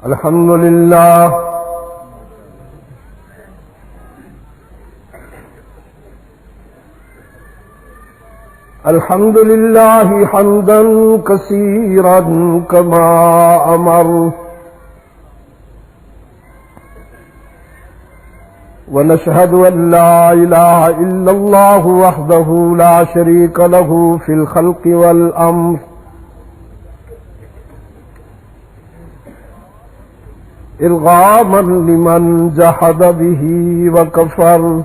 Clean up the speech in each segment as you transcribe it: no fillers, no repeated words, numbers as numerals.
الحمد لله الحمد لله حمدا كثيرا كما أمر ونشهد أن لا إله إلا الله وحده لا شريك له في الخلق والأمر إرغاما لمن جحد به وكفر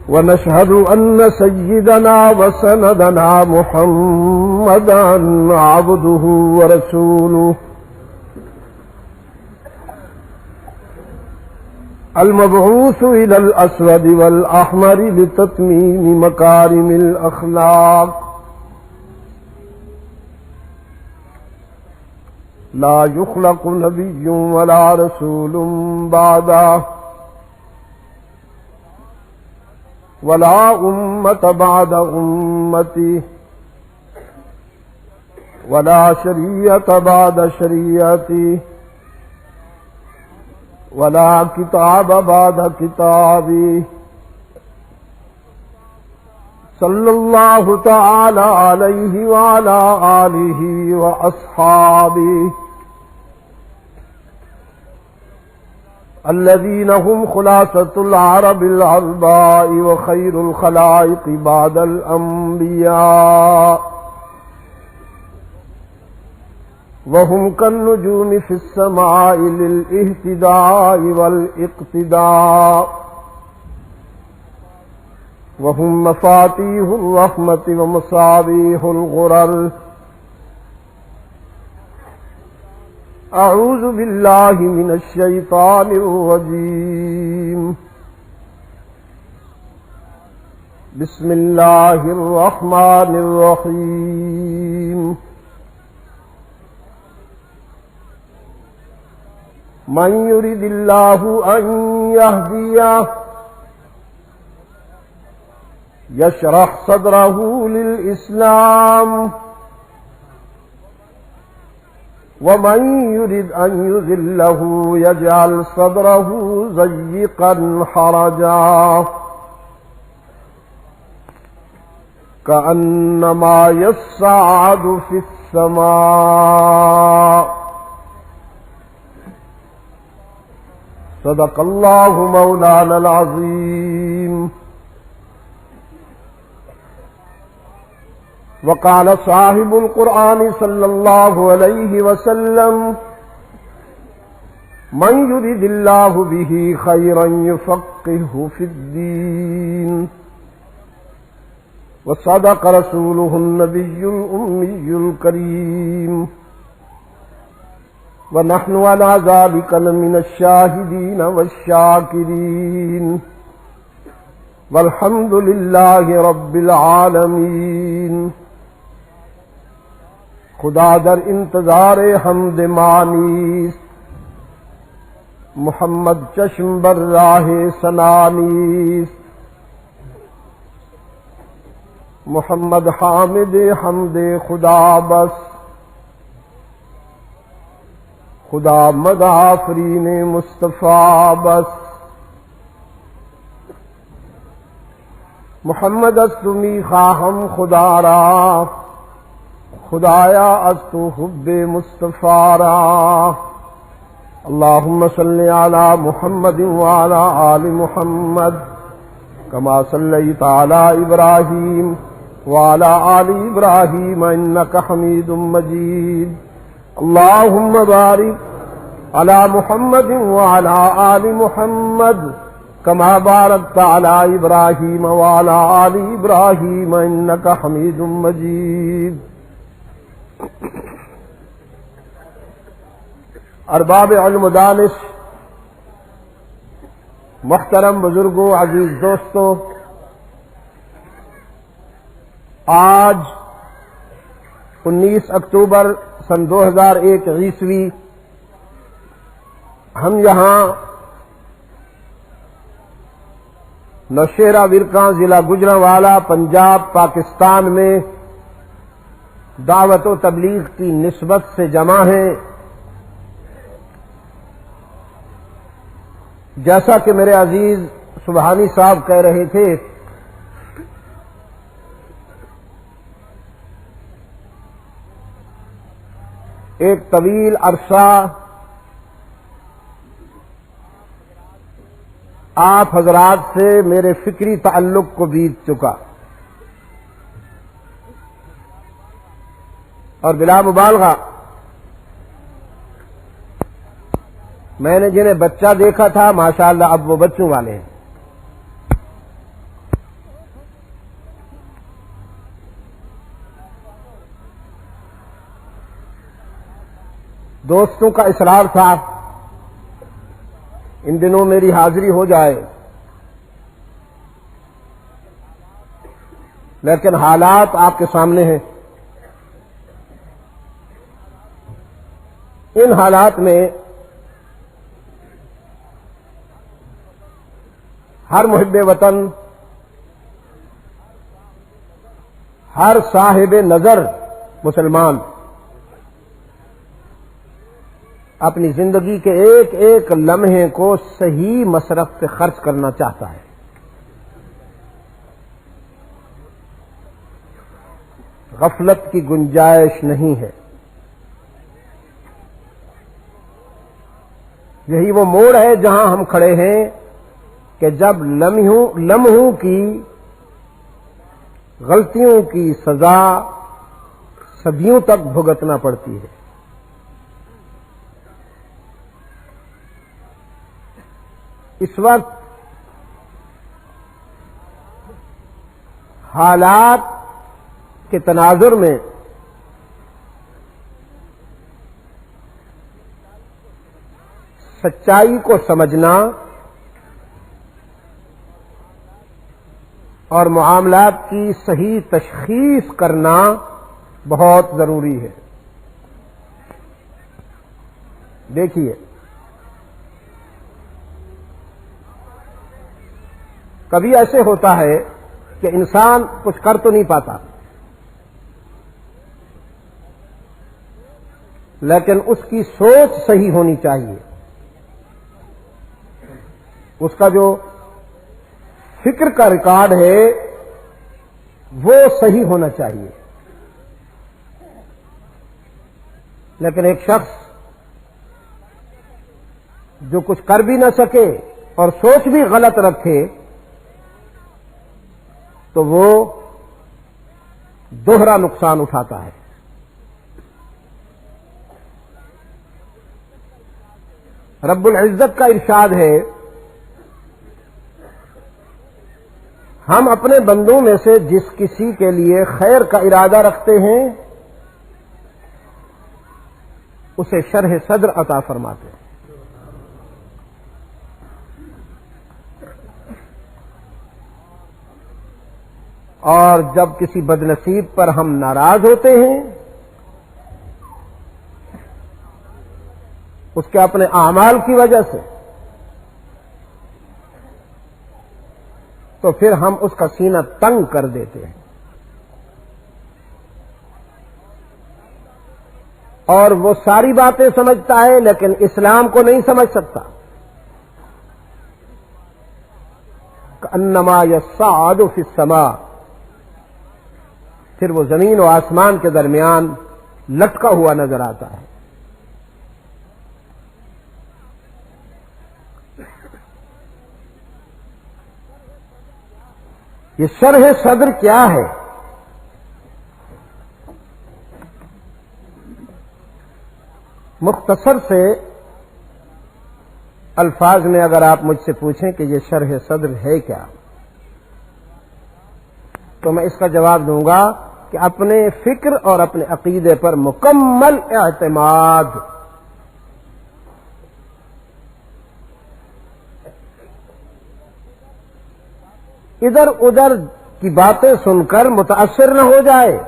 ونشهد أن سيدنا وسندنا محمدا عبده ورسوله المبعوث إلى الأسود والأحمر لتتميم مكارم الأخلاق لا يخلق نبي ولا رسول بعده ولا أمة بعد أمته ولا شريعة بعد شريعته ولا كتاب بعد كتابه صلى الله تعالى عليه وعلى آله وأصحابه الذين هم خلاصة العرب العرباء وخير الخلائق بعد الأنبياء وهم كالنجوم في السماء للاهتداء والاقتداء وهم مفاتيح الرحمة ومصابيح الغرر أعوذ بالله من الشيطان الرجيم بسم الله الرحمن الرحيم من يرد الله أن يهديه يشرح صدره للإسلام ومن يرد أن يذله يجعل صدره ضيقا حرجا كأنما يصعد في السماء صدق الله مولانا العظيم وقال صاحب القرآن صلى الله عليه وسلم من يرد الله به خيرا يفقهه في الدين وصدق رسوله النبي الأمي الكريم ونحن على ذلك لمن الشاهدين والشاكرين والحمد لله رب العالمین۔ خدا در انتظار حمد مانیس، محمد چشم بر راہ سنانیس، محمد حامد حمد خدا بس، خدا مد آفرین مصطفیٰ بس، محمد استمی خواہم خدا را، خدایا از تو حب مصطفیٰ را۔ اللہم صلی علی محمد وعلی آل محمد کما صلیت علی ابراہیم وعلی آل ابراہیم انک حمید مجید۔ اللہم بارک علی محمد وعلی آل محمد کما بارکت علی ابراہیم وعلی آل ابراہیم انک حمید مجید۔ ارباب علم و دانش، محترم بزرگوں، عزیز دوستوں، آج 19 اکتوبر سن 2001 عیسوی ہم یہاں نوشہرہ ورکاں ضلع گجرانوالہ پنجاب پاکستان میں دعوت و تبلیغ کی نسبت سے جمع ہیں. جیسا کہ میرے عزیز سبحانی صاحب کہہ رہے تھے، ایک طویل عرصہ آپ حضرات سے میرے فکری تعلق کو بیت چکا، اور بلا مبالغہ میں نے جنہیں بچہ دیکھا تھا ماشاءاللہ اب وہ بچوں والے ہیں. دوستوں کا اصرار تھا ان دنوں میری حاضری ہو جائے، لیکن حالات آپ کے سامنے ہیں. ان حالات میں ہر محب وطن، ہر صاحب نظر مسلمان اپنی زندگی کے ایک ایک لمحے کو صحیح مصرف پہ خرچ کرنا چاہتا ہے. غفلت کی گنجائش نہیں ہے. یہی وہ موڑ ہے جہاں ہم کھڑے ہیں کہ جب لمحوں کی غلطیوں کی سزا صدیوں تک بھگتنا پڑتی ہے. اس وقت حالات کے تناظر میں سچائی کو سمجھنا اور معاملات کی صحیح تشخیص کرنا بہت ضروری ہے. دیکھیے، کبھی ایسے ہوتا ہے کہ انسان کچھ کر تو نہیں پاتا، لیکن اس کی سوچ صحیح ہونی چاہیے. اس کا جو فکر کا ریکارڈ ہے وہ صحیح ہونا چاہیے. لیکن ایک شخص جو کچھ کر بھی نہ سکے اور سوچ بھی غلط رکھے تو وہ دوہرا نقصان اٹھاتا ہے. رب العزت کا ارشاد ہے، ہم اپنے بندوں میں سے جس کسی کے لیے خیر کا ارادہ رکھتے ہیں اسے شرح صدر عطا فرماتے ہیں. اور جب کسی بدنصیب پر ہم ناراض ہوتے ہیں اس کے اپنے اعمال کی وجہ سے، تو پھر ہم اس کا سینہ تنگ کر دیتے ہیں اور وہ ساری باتیں سمجھتا ہے لیکن اسلام کو نہیں سمجھ سکتا. کأنما یصعد فی السماء، پھر وہ زمین و آسمان کے درمیان لٹکا ہوا نظر آتا ہے. یہ شرح صدر کیا ہے؟ مختصر سے الفاظ میں اگر آپ مجھ سے پوچھیں کہ یہ شرح صدر ہے کیا، تو میں اس کا جواب دوں گا کہ اپنے فکر اور اپنے عقیدے پر مکمل اعتماد. ادھر ادھر کی باتیں سن کر متاثر نہ ہو جائے.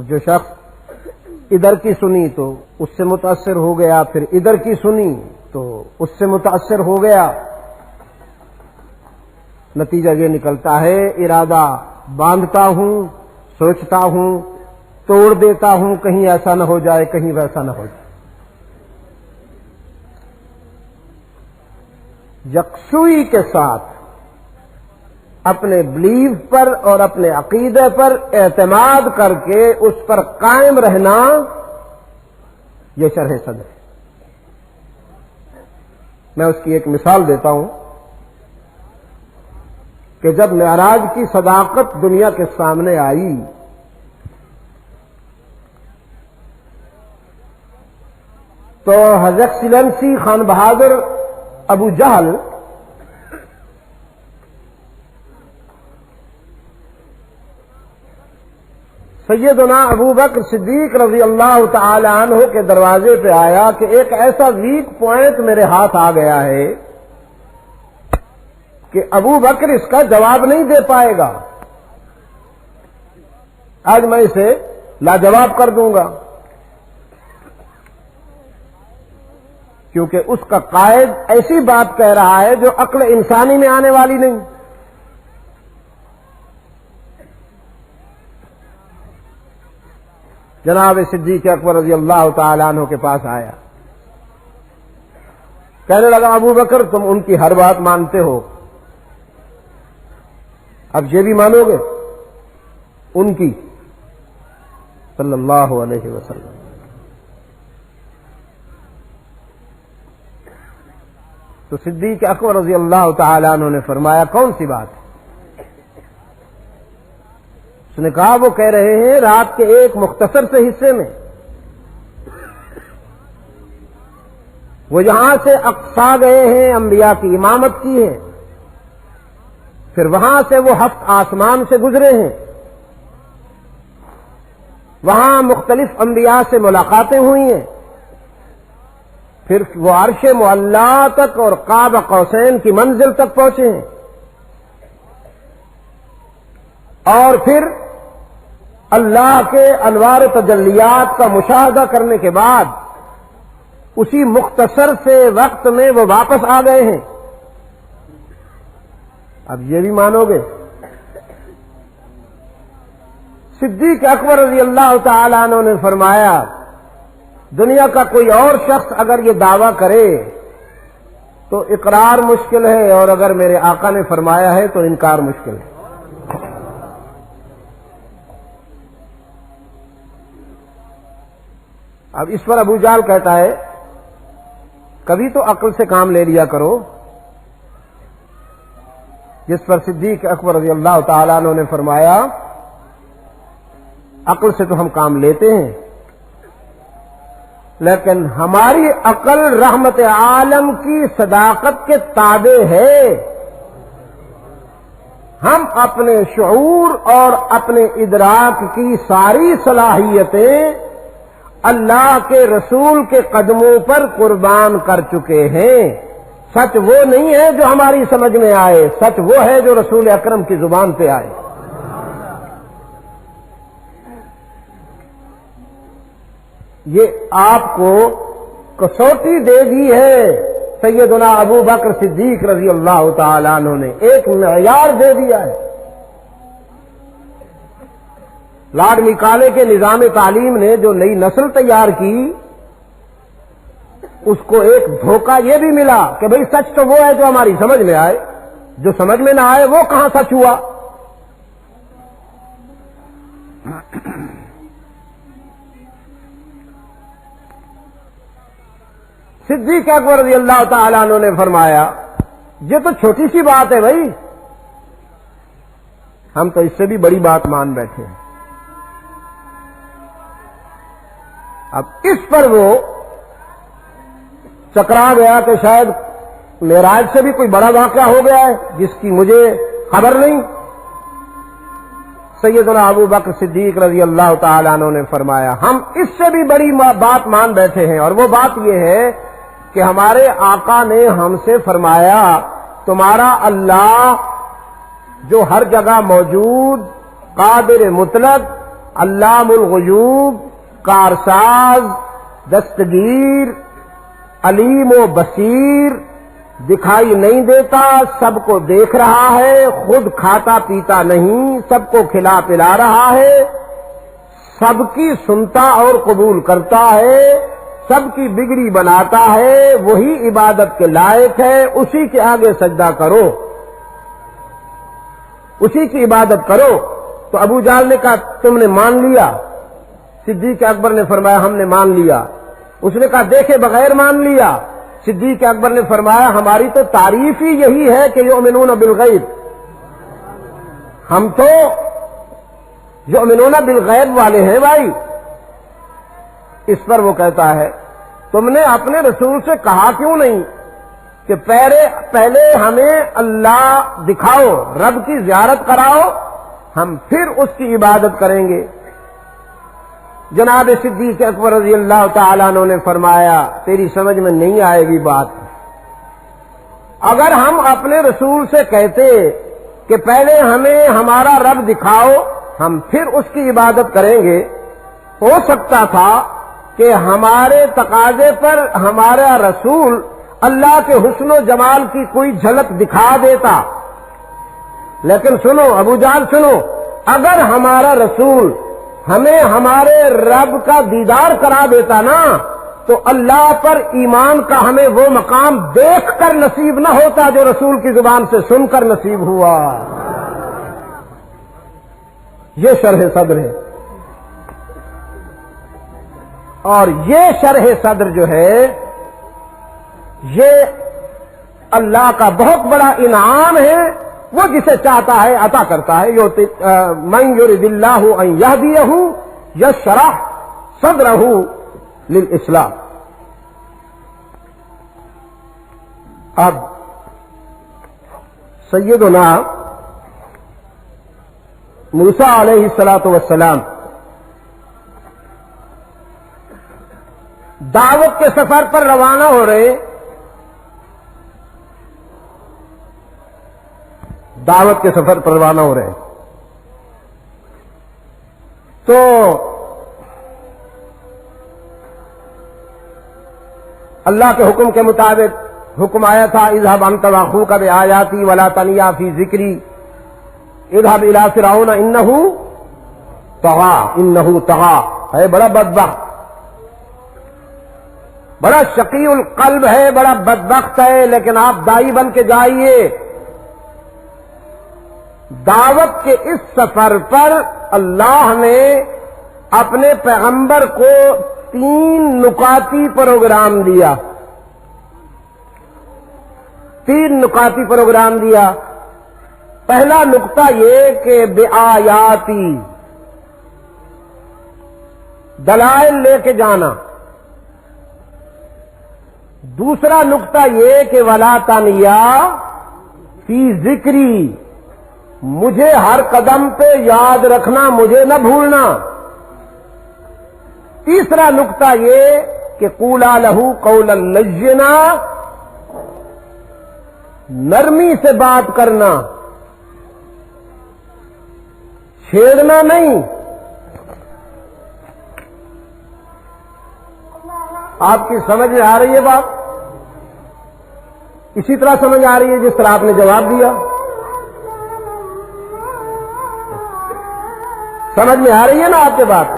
جو شخص ادھر کی سنی تو اس سے متاثر ہو گیا، پھر ادھر کی سنی تو اس سے متاثر ہو گیا. نتیجہ یہ نکلتا ہے ارادہ باندھتا ہوں، سوچتا ہوں، توڑ دیتا ہوں، کہیں ایسا نہ ہو جائے، کہیں ویسا نہ ہو جائے۔ یکسوئی کے ساتھ اپنے بلیف پر اور اپنے عقیدے پر اعتماد کر کے اس پر قائم رہنا، یہ شرح صدر ہے۔ میں اس کی ایک مثال دیتا ہوں کہ جب معراج کی صداقت دنیا کے سامنے آئی تو ہز ایکسیلنسی خان بہادر ابو جہل سیدنا ابو بکر صدیق رضی اللہ تعالی عنہ کے دروازے پہ آیا کہ ایک ایسا ویک پوائنٹ میرے ہاتھ آ گیا ہے کہ ابو بکر اس کا جواب نہیں دے پائے گا، آج میں اسے لاجواب کر دوں گا، کیونکہ اس کا قائد ایسی بات کہہ رہا ہے جو عقل انسانی میں آنے والی نہیں۔ جناب صدیق اکبر رضی اللہ تعالی عنہ کے پاس آیا، کہنے لگا ابو بکر تم ان کی ہر بات مانتے ہو، اب یہ بھی مانو گے ان کی؟ صلی اللہ علیہ وسلم۔ تو صدیق اکبر رضی اللہ تعالی عنہ نے فرمایا کون سی بات؟ اس نے کہا وہ کہہ رہے ہیں رات کے ایک مختصر سے حصے میں وہ یہاں سے اقصا گئے ہیں، انبیاء کی امامت کی ہے، پھر وہاں سے وہ 7 آسمان سے گزرے ہیں، وہاں مختلف انبیاء سے ملاقاتیں ہوئی ہیں، پھر وہ عرش معلی تک اور قاب قوسین کی منزل تک پہنچے ہیں، اور پھر اللہ کے انوار تجلیات کا مشاہدہ کرنے کے بعد اسی مختصر سے وقت میں وہ واپس آ گئے ہیں۔ اب یہ بھی مانو گے؟ صدیق اکبر رضی اللہ تعالی عنہ نے فرمایا دنیا کا کوئی اور شخص اگر یہ دعویٰ کرے تو اقرار مشکل ہے، اور اگر میرے آقا نے فرمایا ہے تو انکار مشکل ہے۔ اب اس پر ابو جہل کہتا ہے کبھی تو عقل سے کام لے لیا کرو، جس پر صدیق اکبر رضی اللہ تعالیٰ عنہ نے فرمایا عقل سے تو ہم کام لیتے ہیں، لیکن ہماری عقل رحمت عالم کی صداقت کے تابع ہے، ہم اپنے شعور اور اپنے ادراک کی ساری صلاحیتیں اللہ کے رسول کے قدموں پر قربان کر چکے ہیں۔ سچ وہ نہیں ہے جو ہماری سمجھ میں آئے، سچ وہ ہے جو رسول اکرم کی زبان پہ آئے۔ یہ آپ کو کسوٹی دے دی ہے سیدنا ابو بکر صدیق رضی اللہ تعالی عنہ نے، ایک معیار دے دیا ہے۔ لارڈ میکالے کے نظام تعلیم نے جو نئی نسل تیار کی اس کو ایک دھوکہ یہ بھی ملا کہ بھئی سچ تو وہ ہے جو ہماری سمجھ میں آئے، جو سمجھ میں نہ آئے وہ کہاں سچ ہوا۔ صدیق اکبر رضی اللہ تعالیٰ عنہ نے فرمایا یہ تو چھوٹی سی بات ہے بھائی، ہم تو اس سے بھی بڑی بات مان بیٹھے ہیں۔ اب اس پر وہ چکرا گیا کہ شاید معراج سے بھی کوئی بڑا واقعہ ہو گیا ہے جس کی مجھے خبر نہیں۔ سیدنا ابو بکر صدیق رضی اللہ تعالیٰ عنہ نے فرمایا ہم اس سے بھی بڑی بات مان بیٹھے ہیں، اور وہ بات یہ ہے کہ ہمارے آقا نے ہم سے فرمایا تمہارا اللہ جو ہر جگہ موجود، قادر مطلق، علام الغیوب، کارساز، دستگیر، علیم و بصیر، دکھائی نہیں دیتا، سب کو دیکھ رہا ہے، خود کھاتا پیتا نہیں، سب کو کھلا پلا رہا ہے، سب کی سنتا اور قبول کرتا ہے، سب کی بگڑی بناتا ہے، وہی عبادت کے لائق ہے، اسی کے آگے سجدہ کرو، اسی کی عبادت کرو۔ تو ابو جہل نے کہا تم نے مان لیا؟ صدیق اکبر نے فرمایا ہم نے مان لیا۔ اس نے کہا دیکھے بغیر مان لیا؟ صدیق اکبر نے فرمایا ہماری تو تعریف ہی یہی ہے کہ یؤمنون بالغیب، ہم تو یؤمنون بالغیب والے ہیں بھائی۔ اس پر وہ کہتا ہے تم نے اپنے رسول سے کہا کیوں نہیں کہ پہلے ہمیں اللہ دکھاؤ، رب کی زیارت کراؤ، ہم پھر اس کی عبادت کریں گے۔ جناب صدیق اکبر رضی اللہ تعالیٰ عنہ نے فرمایا تیری سمجھ میں نہیں آئے گی بات، اگر ہم اپنے رسول سے کہتے کہ پہلے ہمیں ہمارا رب دکھاؤ ہم پھر اس کی عبادت کریں گے، ہو سکتا تھا کہ ہمارے تقاضے پر ہمارا رسول اللہ کے حسن و جمال کی کوئی جھلک دکھا دیتا، لیکن سنو ابو جہل سنو، اگر ہمارا رسول ہمیں ہمارے رب کا دیدار کرا دیتا نا تو اللہ پر ایمان کا ہمیں وہ مقام دیکھ کر نصیب نہ ہوتا جو رسول کی زبان سے سن کر نصیب ہوا۔ یہ شرح صدر ہے، اور یہ شرح صدر جو ہے یہ اللہ کا بہت بڑا انعام ہے، وہ جسے چاہتا ہے عطا کرتا ہے۔ من یرد اللہ ان یہدیہ یشرح صدرہ للاسلام۔ اب سیدنا موسیٰ علیہ السلام دعوت کے سفر پر روانہ ہو رہے، دعوت کے سفر پر روانہ ہو رہے تو اللہ کے حکم کے مطابق حکم آیا تھا اذهب انت واخوک بآیاتی ولا تنیا فی ذکری اذهب الى فرعون انه طغى ہے بڑا بدبخت، بڑا شقی القلب ہے، بڑا بدبخت ہے، لیکن آپ دائی بن کے جائیے۔ دعوت کے اس سفر پر اللہ نے اپنے پیغمبر کو 3 نکاتی پروگرام دیا، 3 نکاتی پروگرام دیا۔ پہلا نقطہ یہ کہ بآیاتی، دلائل لے کے جانا۔ دوسرا نقطہ یہ کہ ولا تنیا فی ذکری، مجھے ہر قدم پہ یاد رکھنا، مجھے نہ بھولنا۔ تیسرا نقطہ یہ کہ قولا لہو قولا لینا، نرمی سے بات کرنا، چھیڑنا نہیں۔ آپ کی سمجھ میں آ رہی ہے بات؟ اسی طرح سمجھ آ رہی ہے جس طرح آپ نے جواب دیا؟ سمجھ میں آ رہی ہے نا آپ کے بات؟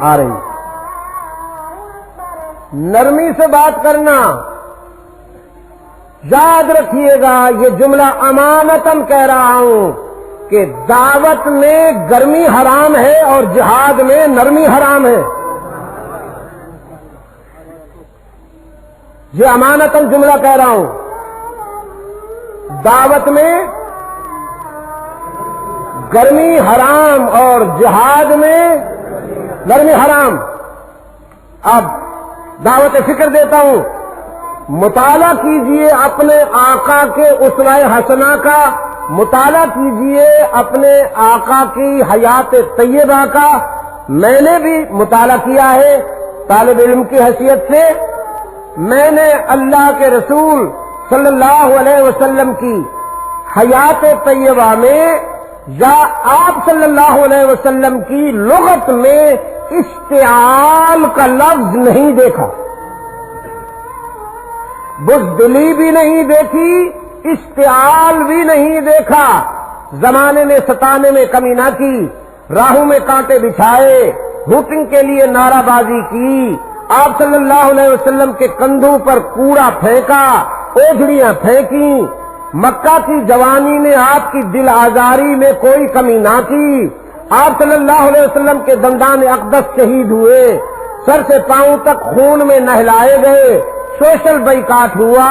آ رہی ہے۔ نرمی سے بات کرنا، یاد رکھیے گا یہ جملہ امانتاً کہہ رہا ہوں کہ دعوت میں گرمی حرام ہے اور جہاد میں نرمی حرام ہے۔ یہ امانتاً جملہ کہہ رہا ہوں، دعوت میں گرمی حرام اور جہاد میں نرمی حرام۔ اب دعوت فکر دیتا ہوں، مطالعہ کیجئے اپنے آقا کے اسوہ حسنہ کا، مطالعہ کیجئے اپنے آقا کی حیات طیبہ کا۔ میں نے بھی مطالعہ کیا ہے طالب علم کی حیثیت سے۔ میں نے اللہ کے رسول صلی اللہ علیہ وسلم کی حیات طیبہ میں یا آپ صلی اللہ علیہ وسلم کی لغت میں اشتعال کا لفظ نہیں دیکھا۔ بزدلی بھی نہیں دیکھی، اشتعال بھی نہیں دیکھا، زمانے نے ستانے میں کمی نہ کی، راہوں میں کانٹے بچھائے، ہوٹنگ کے لیے نعرہ بازی کی، آپ صلی اللہ علیہ وسلم کے کندھوں پر کوڑا پھینکا، اوجھڑیاں پھینکی، مکہ کی جوانی نے آپ کی دل آزاری میں کوئی کمی نہ کی، آپ صلی اللہ علیہ وسلم کے دندان اقدس شہید ہوئے، سر سے پاؤں تک خون میں نہلائے گئے، سوشل بائیکاٹ ہوا،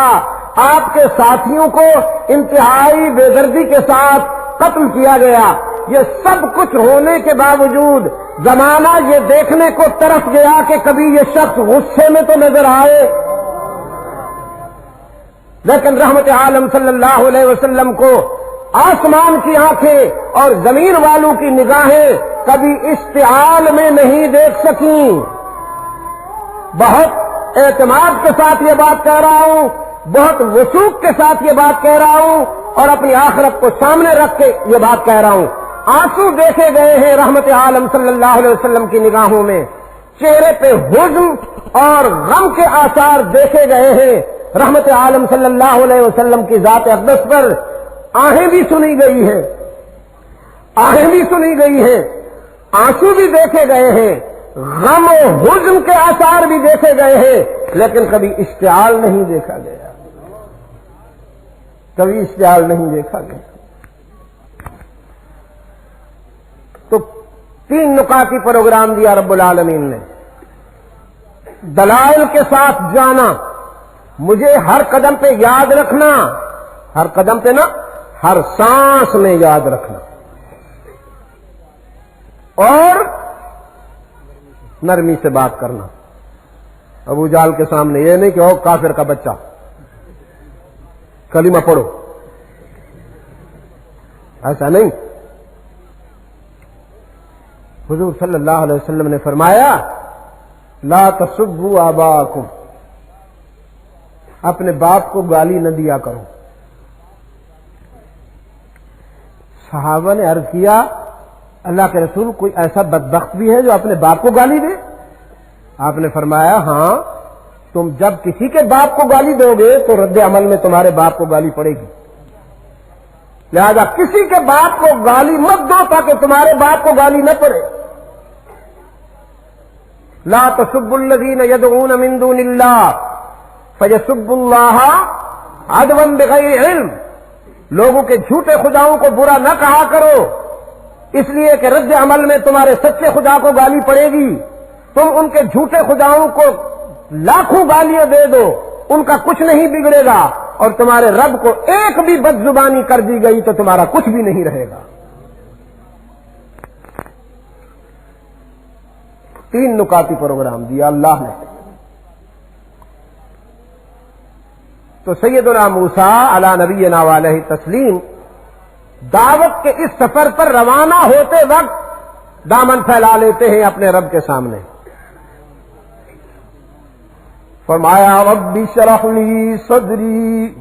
آپ کے ساتھیوں کو انتہائی بے دردی کے ساتھ قتل کیا گیا، یہ سب کچھ ہونے کے باوجود زمانہ یہ دیکھنے کو ترس گیا کہ کبھی یہ شخص غصے میں تو نظر آئے، لیکن رحمت عالم صلی اللہ علیہ وسلم کو آسمان کی آنکھیں اور زمین والوں کی نگاہیں کبھی اشتعال میں نہیں دیکھ سکیں۔ بہت اعتماد کے ساتھ یہ بات کہہ رہا ہوں، بہت وثوق کے ساتھ یہ بات کہہ رہا ہوں، اور اپنی آخرت کو سامنے رکھ کے یہ بات کہہ رہا ہوں۔ آنسو دیکھے گئے ہیں رحمت عالم صلی اللہ علیہ وسلم کی نگاہوں میں، چہرے پہ حزن اور غم کے آثار دیکھے گئے ہیں رحمت عالم صلی اللہ علیہ وسلم کی ذات اقدس پر، آہیں بھی سنی گئی ہیں، آہیں بھی سنی گئی ہیں، آنسو بھی دیکھے گئے ہیں، غم و حزن کے آثار بھی دیکھے گئے ہیں، لیکن کبھی اشتعال نہیں دیکھا گیا، کبھی اشتعال نہیں دیکھا گیا۔ تو 3 نکاتی پروگرام دیا رب العالمین نے، دلائل کے ساتھ جانا، مجھے ہر قدم پہ یاد رکھنا، ہر قدم پہ نا، ہر سانس میں یاد رکھنا، اور نرمی سے بات کرنا۔ ابو جہل کے سامنے یہ نہیں کہ او کافر کا بچہ کلمہ پڑھو، ایسا نہیں۔ حضور صلی اللہ علیہ وسلم نے فرمایا لا تسبوا آباءکم، اپنے باپ کو گالی نہ دیا کرو۔ صحابہ نے عرض کیا اللہ کے رسول کوئی ایسا بدبخت بھی ہے جو اپنے باپ کو گالی دے؟ آپ نے فرمایا ہاں، تم جب کسی کے باپ کو گالی دو گے تو رد عمل میں تمہارے باپ کو گالی پڑے گی، لہذا کسی کے باپ کو گالی مت دو تاکہ تمہارے باپ کو گالی نہ پڑے۔ لا تسبوا الذین یدعون من دون اللہ فیسبوا اللہ عدوا بغیر علم، لوگوں کے جھوٹے خداؤں کو برا نہ کہا کرو، اس لیے کہ رد عمل میں تمہارے سچے خدا کو گالی پڑے گی۔ تم ان کے جھوٹے خداؤں کو لاکھوں گالیاں دے دو، ان کا کچھ نہیں بگڑے گا، اور تمہارے رب کو ایک بھی بد زبانی کر دی گئی تو تمہارا کچھ بھی نہیں رہے گا۔ 3 نکاتی پروگرام دیا اللہ نے۔ تو سیدنا موسیٰ علی نبینا علیہ تسلیم دعوت کے اس سفر پر روانہ ہوتے وقت دامن پھیلا لیتے ہیں اپنے رب کے سامنے۔ فرمایا رب اشرح لی صدری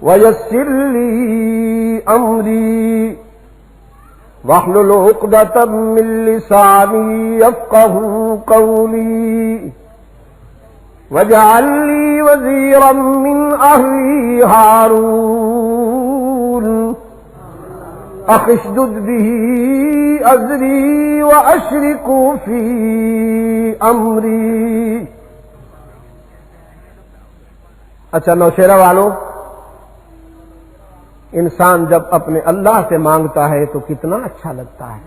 ویسر لی امری واحلل عقدۃ من لسانی یفقهوا قولی واجعل لی وزیرا من اہلی ہارون اخی اشدد به ازری واشرکه فی امری۔ اچھا نوشیرہ والوں، انسان جب اپنے اللہ سے مانگتا ہے تو کتنا اچھا لگتا ہے،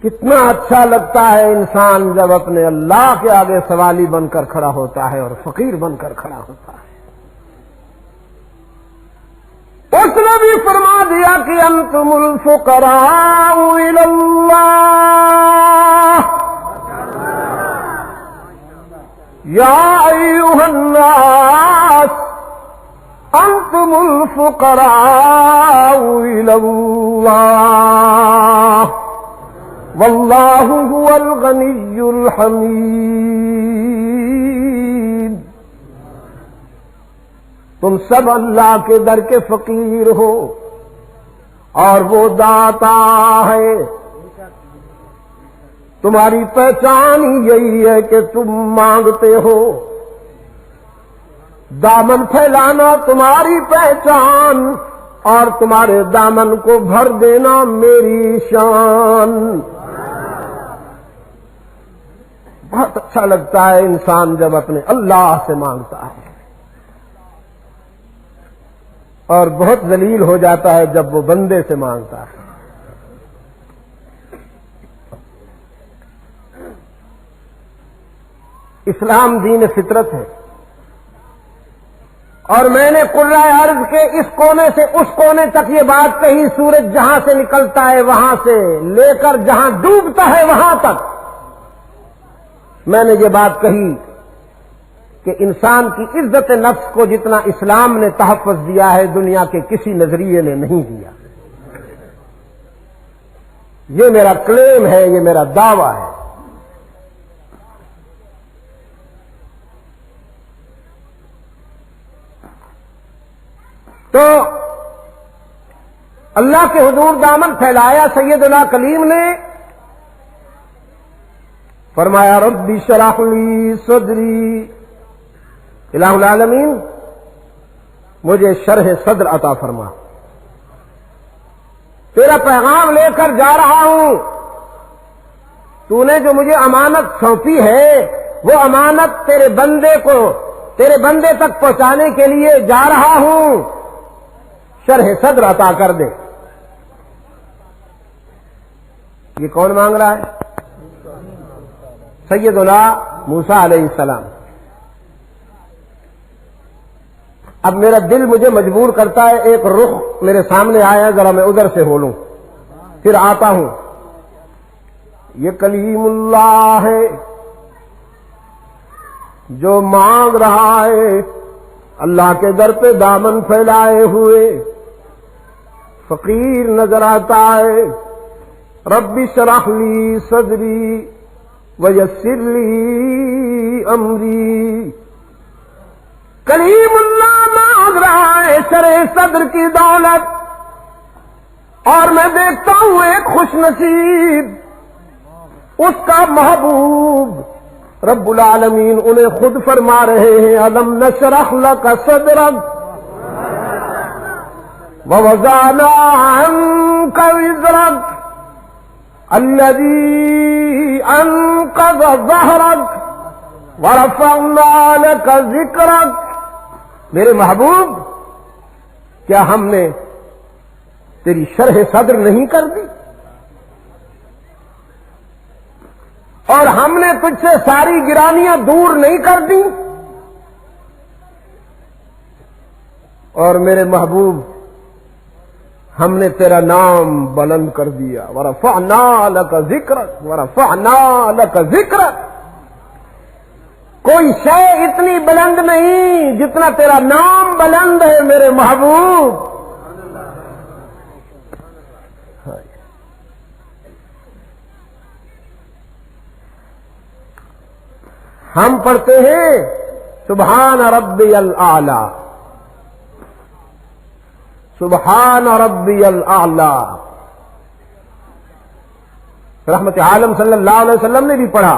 کتنا اچھا لگتا ہے انسان جب اپنے اللہ کے آگے سوالی بن کر کھڑا ہوتا ہے اور فقیر بن کر کھڑا ہوتا ہے۔ اس نے بھی فرما دیا کہ انتم الفقراء الی اللہ یا ایھا الناس انتم الفقراء الی اللہ واللہ هو الغنی الحمید۔ تم سب اللہ کے در کے فقیر ہو اور وہ داتا ہے، تمہاری پہچان ہی یہی ہے کہ تم مانگتے ہو، دامن پھیلانا تمہاری پہچان، اور تمہارے دامن کو بھر دینا میری شان۔ بہت اچھا لگتا ہے انسان جب اپنے اللہ سے مانگتا ہے، اور بہت ذلیل ہو جاتا ہے جب وہ بندے سے مانگتا ہے۔ اسلام دین فطرت ہے، اور میں نے قرۂ ارض کے اس کونے سے اس کونے تک یہ بات کہی، سورج جہاں سے نکلتا ہے وہاں سے لے کر جہاں ڈوبتا ہے وہاں تک میں نے یہ بات کہی کہ انسان کی عزت نفس کو جتنا اسلام نے تحفظ دیا ہے دنیا کے کسی نظریے نے نہیں دیا۔ یہ میرا کلیم ہے، یہ میرا دعویٰ ہے۔ تو اللہ کے حضور دامن پھیلایا سیدنا کلیم نے، فرمایا رب اشرح لی صدری، الہ العالمین مجھے شرح صدر عطا فرما، تیرا پیغام لے کر جا رہا ہوں، تو نے جو مجھے امانت سونپی ہے وہ امانت تیرے بندے تک پہنچانے کے لیے جا رہا ہوں، شرح صدر عطا کر دے۔ یہ کون مانگ رہا ہے؟ سیدنا موسیٰ علیہ السلام۔ اب میرا دل مجھے مجبور کرتا ہے، ایک رخ میرے سامنے آیا، ذرا میں ادھر سے ہو لوں، پھر آتا ہوں۔ یہ کلیم اللہ ہے جو مانگ رہا ہے اللہ کے در پہ دامن پھیلائے ہوئے، فقیر نظر آتا ہے۔ رب اشرح لی صدری ویسر لی امری، کلیم اللہ مانگ رہا ہے شرح صدر کی دولت، اور میں دیکھتا ہوں ایک خوش نصیب، اس کا محبوب رب العالمین انہیں خود فرما رہے ہیں الم نشرح لک صدرک ووضعنا عنک وزرک الذی انقض ظہرک ورفعنا لک ذکرک۔ میرے محبوب، کیا ہم نے تیری شرح صدر نہیں کر دی، اور ہم نے تجھ سے ساری گرانیاں دور نہیں کر دی؟ اور میرے محبوب، ہم نے تیرا نام بلند کر دیا، ورفعنا لک ذکرک ورفعنا لک ذکرک۔ کوئی شے اتنی بلند نہیں جتنا تیرا نام بلند ہے میرے محبوب۔ ہم پڑھتے ہیں سبحان ربی الاعلی، سبحان ربی الاعلی۔ رحمت عالم صلی اللہ علیہ وسلم نے بھی پڑھا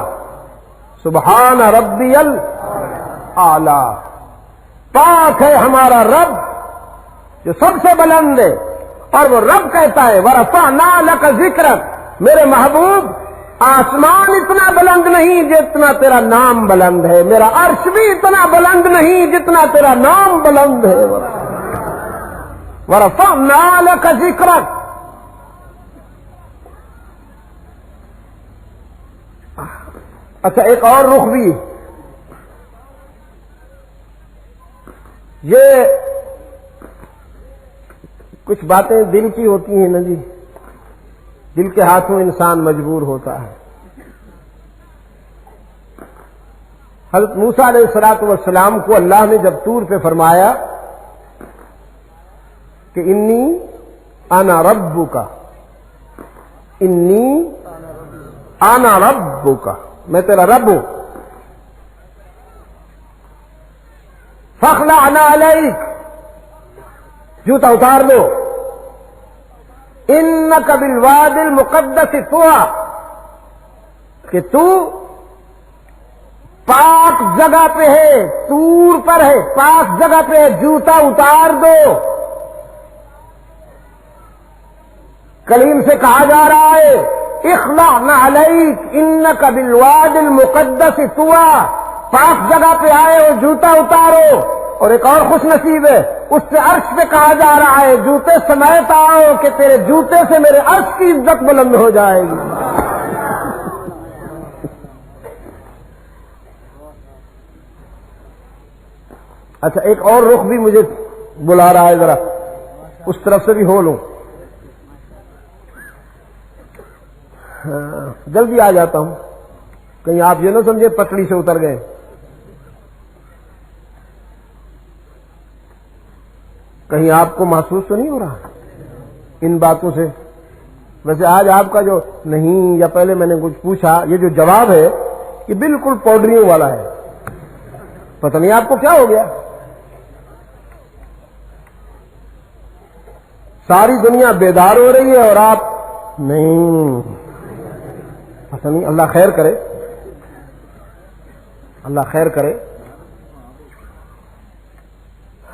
سبحان ربی الاعلی۔ پاک ہے ہمارا رب جو سب سے بلند ہے، اور وہ رب کہتا ہے ورفعنا لک ذکرک، میرے محبوب آسمان اتنا بلند نہیں جتنا تیرا نام بلند ہے، میرا عرش بھی اتنا بلند نہیں جتنا تیرا نام بلند ہے۔ ورفعنا لک ذکرک۔ اچھا، ایک اور رخ بھی، یہ کچھ باتیں دل کی ہوتی ہیں نا جی، دل کے ہاتھوں انسان مجبور ہوتا ہے۔ حضرت موسیٰ علیہ الصلوۃ والسلام کو اللہ نے جب طور پہ فرمایا کہ انی انا ربک، انی انا ربک، میں تیرا رب ہوں، فاخلع نعلیک، جوتا اتار لو، انک بالوادی المقدس طویٰ، کہ تو پاک جگہ پہ ہے، طور پر ہے، پاک جگہ پہ ہے، جوتا اتار دو۔ کلیم سے کہا جا رہا ہے اخلع نعلیک انک بالواد المقدس طوی، پاک جگہ پہ آئے اور جوتا اتارو۔ اور ایک اور خوش نصیب ہے، اس سے عرش پہ کہا جا رہا ہے جوتے سمیت آؤ کہ تیرے جوتے سے میرے عرش کی عزت بلند ہو جائے گی۔ اچھا ایک اور رخ بھی مجھے بلا رہا ہے، ذرا اس طرف سے بھی ہو لوں۔ جلدی آ جاتا ہوں، کہیں آپ یہ نہ سمجھے پٹڑی سے اتر گئے۔ کہیں آپ کو محسوس تو نہیں ہو رہا ان باتوں سے؟ ویسے آج آپ کا جو نہیں یا پہلے میں نے کچھ پوچھا، یہ جو جواب ہے یہ بالکل پاؤڈریوں والا ہے۔ پتہ نہیں آپ کو کیا ہو گیا، ساری دنیا بیدار ہو رہی ہے اور آپ نہیں۔ پتہ نہیں، اللہ خیر کرے، اللہ خیر کرے۔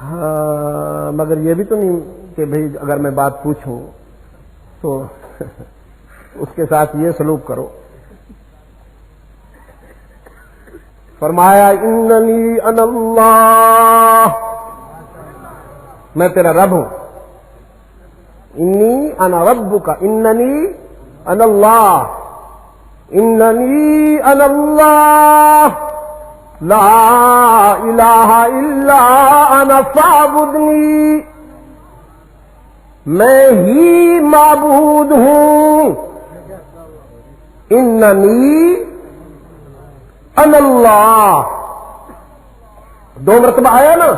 ہاں مگر یہ بھی تو نہیں کہ بھئی اگر میں بات پوچھوں تو اس کے ساتھ یہ سلوک کرو۔ فرمایا اننی انا اللہ، میں تیرا رب ہوں۔ انی انا ربک، اننی انا اللہ، اننی انا اللہ لا الہ الا انا فاعبدنی، میں ہی معبود ہوں۔ اننی انا اللہ دو مرتبہ آیا نا،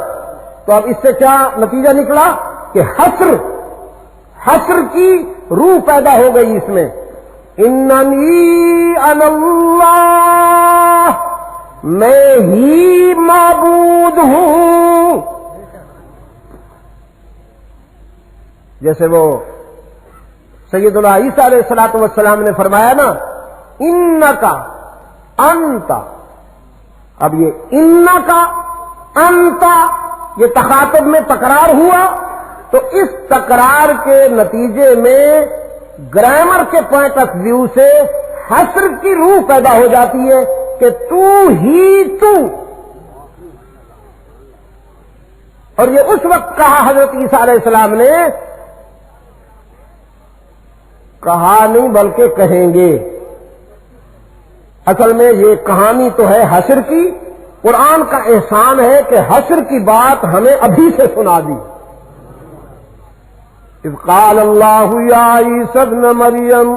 تو اب اس سے کیا نتیجہ نکلا کہ حصر کی روح پیدا ہو گئی اس میں۔ اننی انا اللہ، میں ہی معبود ہوں۔ جیسے وہ سیدنا عیسیٰ علیہ الصلوۃ والسلام نے فرمایا نا انکا انت، اب یہ انکا انت یہ تخاطب میں تکرار ہوا، تو اس تکرار کے نتیجے میں گرامر کے پوائنٹ آف ویو سے حصر کی روح پیدا ہو جاتی ہے کہ تو ہی تو۔ اور یہ اس وقت کہا حضرت عیسیٰ علیہ السلام نے، کہا نہیں بلکہ کہیں گے۔ اصل میں یہ کہانی تو ہے حشر کی، قرآن کا احسان ہے کہ حشر کی بات ہمیں ابھی سے سنا دی۔ اذ قال اللہ یا عیسی ابن مریم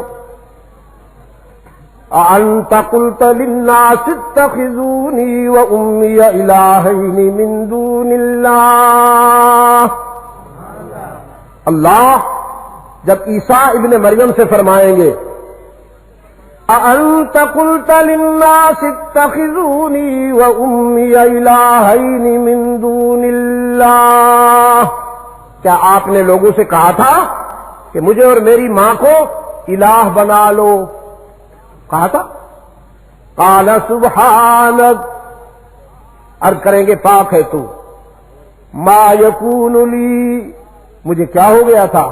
اانت قلت للناس اتخذونی وامی الہین من دون اللہ۔ اللہ جب عیسیٰ ابن مریم سے فرمائیں گے اانت قلت للناس اتخذونی وامی الہین من دون اللہ، کیا آپ نے لوگوں سے کہا تھا کہ مجھے اور میری ماں کو الہ بنا لو؟ کہا تھا؟ قال سبحانک، عرض کریں گے پاک ہے تو، ما یکون لی، مجھے کیا ہو گیا تھا،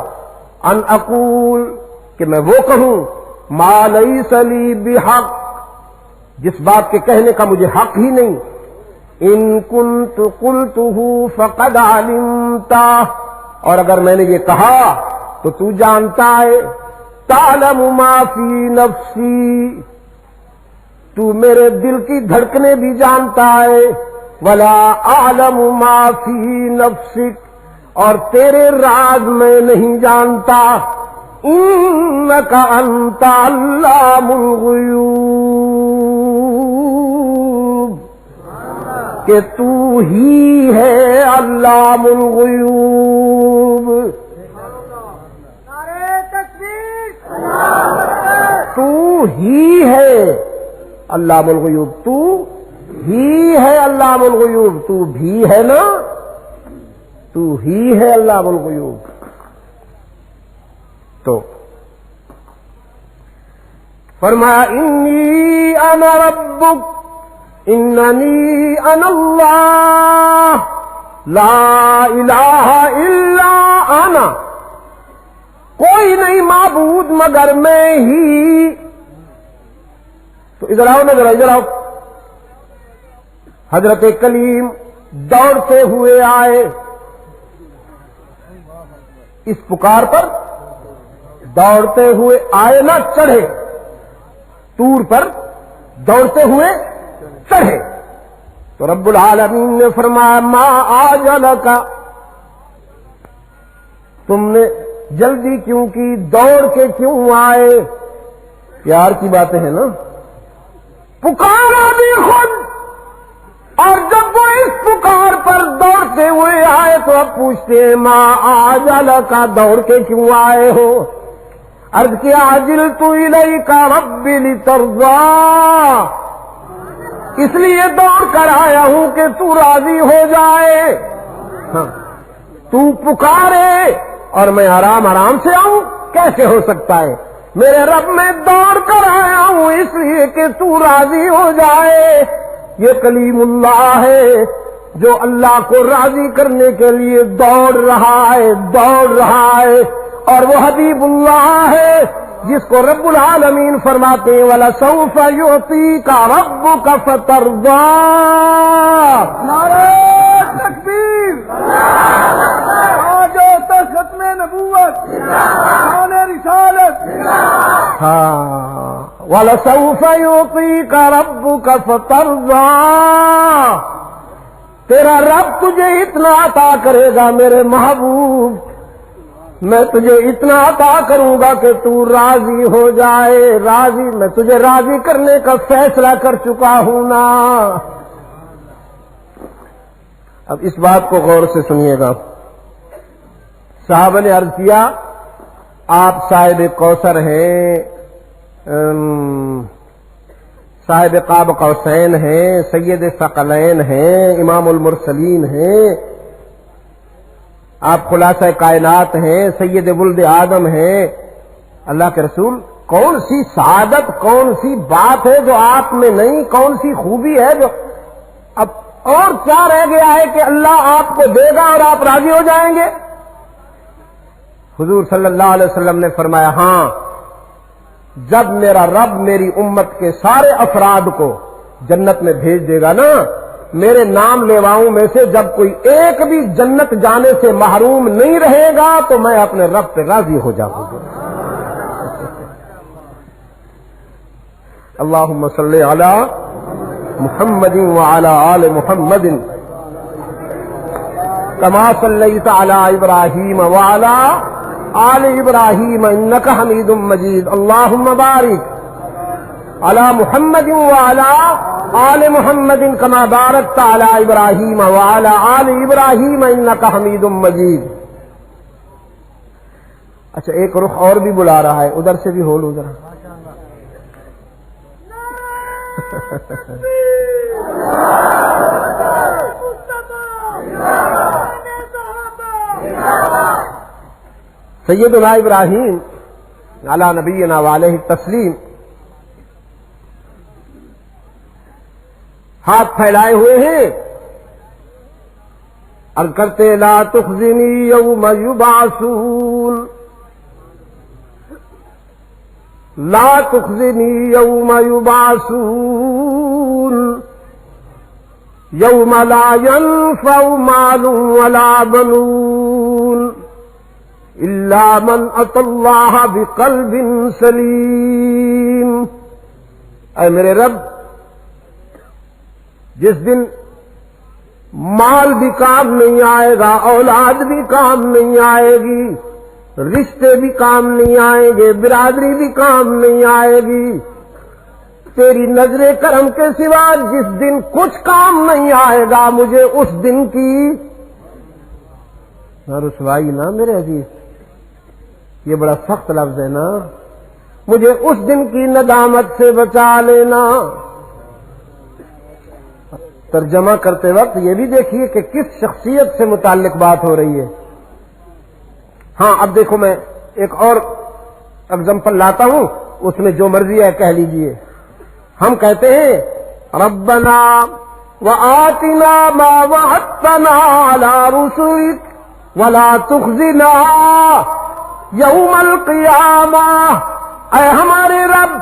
ان اقول کہ میں وہ کہوں، ما لیس لی بحق، جس بات کے کہنے کا مجھے حق ہی نہیں۔ ان کنت قلتہ فقد علمتا، اور اگر میں نے یہ کہا تو تو جانتا ہے، تعلم ما فی نفسی، تو میرے دل کی دھڑکنے بھی جانتا ہے، ولا اعلم ما فی نفسک، اور تیرے راز میں نہیں جانتا، انک انت علام الغیوب، کہ تو ہی ہے علام الغیوب۔ تو ہی ہے علام الغیوب، تو ہی ہے علام الغیوب، تو بھی ہے نا، تو ہی ہے علام الغیوب۔ تو فرمایا انی انا ربک اننی انا اللہ لا الہ الا انا، کوئی نہیں معبود مگر میں ہی۔ تو ادھر آؤ نا ذرا، ادھر آؤ۔ حضرت کلیم دوڑتے ہوئے آئے، اس پکار پر دوڑتے ہوئے آئے، نہ چڑھے، طور پر دوڑتے ہوئے چڑھے۔ تو رب العالمین نے فرمایا ما آجلکا، تم نے جلدی کیوں کی، دوڑ کے کیوں آئے؟ پیار کی باتیں ہیں نا، پکارا بھی خود، اور جب وہ اس پکار پر دوڑتے ہوئے آئے تو اب پوچھتے ہیں ما آجلکا، دوڑ کے کیوں آئے ہو؟ عرض کیا عجلت الیک رب لترضا، اس لیے دوڑ کر آیا ہوں کہ تو راضی ہو جائے۔ ہاں، تو پکارے اور میں آرام آرام سے آؤں، کیسے ہو سکتا ہے؟ میرے رب میں دوڑ کر آیا ہوں اس لیے کہ تو راضی ہو جائے۔ یہ کلیم اللہ ہے جو اللہ کو راضی کرنے کے لیے دوڑ رہا ہے، دوڑ رہا ہے، اور وہ حبیب اللہ ہے جس کو رب العالمین فرماتے ہیں وَلَسَوْفَ يُعْطِيكَ رَبُّكَ فَتَرْضَىٰ۔ نعرہ تکبیر، آج تک ختم نبوت، شان رسالت۔ ہاں، وَلَسَوْفَ يُعْطِيكَ رَبُّكَ فَتَرْضَىٰ، تیرا رب تجھے اتنا عطا کرے گا میرے محبوب، میں تجھے اتنا عطا کروں گا کہ تو راضی ہو جائے۔ راضی، میں تجھے راضی کرنے کا فیصلہ کر چکا ہوں نا۔ اب اس بات کو غور سے سنیے گا۔ صحابہ نے عرض کیا آپ صاحب کوثر ہیں، صاحب قاب قوسین ہیں، سید ثقلین ہیں، امام المرسلین ہیں، آپ خلاصہ کائنات ہیں، سید ولد آدم ہیں۔ اللہ کے رسول، کون سی سعادت، کون سی بات ہے جو آپ میں نہیں، کون سی خوبی ہے جو اب اور کیا رہ گیا ہے کہ اللہ آپ کو دے گا اور آپ راضی ہو جائیں گے؟ حضور صلی اللہ علیہ وسلم نے فرمایا ہاں، جب میرا رب میری امت کے سارے افراد کو جنت میں بھیج دے گا نا، میرے نام لیواؤں میں سے جب کوئی ایک بھی جنت جانے سے محروم نہیں رہے گا تو میں اپنے رب پہ راضی ہو جاؤں گا۔ اللہم صلی علی محمد وعلی آل محمد کما صلیت علی ابراہیم وعلی آل ابراہیم انک حمید مجید۔ اللہم بارک علی محمد وعلی آل محمد کما بارکت علی ابراہیم وعلی آل ابراہیم انک حمید مجید۔ اچھا، ایک رخ اور بھی بلا رہا ہے، ادھر سے بھی ہول ادھر۔ سیدنا ابراہیم علی نبینا وعلیہ التسلیم ہاتھ پھیلائے ہوئے ہیں، اور کرتے لا تخزنی یوم یبعثون، لا تخزنی یوم یبعثون، یوم لا ينفع مال ولا بنون الا من اتى اللہ بقلب سلیم۔ اے میرے رب، جس دن مال بھی کام نہیں آئے گا، اولاد بھی کام نہیں آئے گی، رشتے بھی کام نہیں آئیں گے، برادری بھی کام نہیں آئے گی، تیری نظر کرم کے سوا جس دن کچھ کام نہیں آئے گا، مجھے اس دن کی رسوائی نا میرے عزیز، یہ بڑا سخت لفظ ہے نا، مجھے اس دن کی ندامت سے بچا لینا۔ ترجمہ کرتے وقت یہ بھی دیکھیے کہ کس شخصیت سے متعلق بات ہو رہی ہے۔ ہاں، اب دیکھو میں ایک اور اگزامپل لاتا ہوں اس میں جو مرضی ہے کہہ لیجئے. ہم کہتے ہیں ربنا وآتنا ما وعدتنا على رسلك ولا تخزنا یوم القیامہ. اے ہمارے رب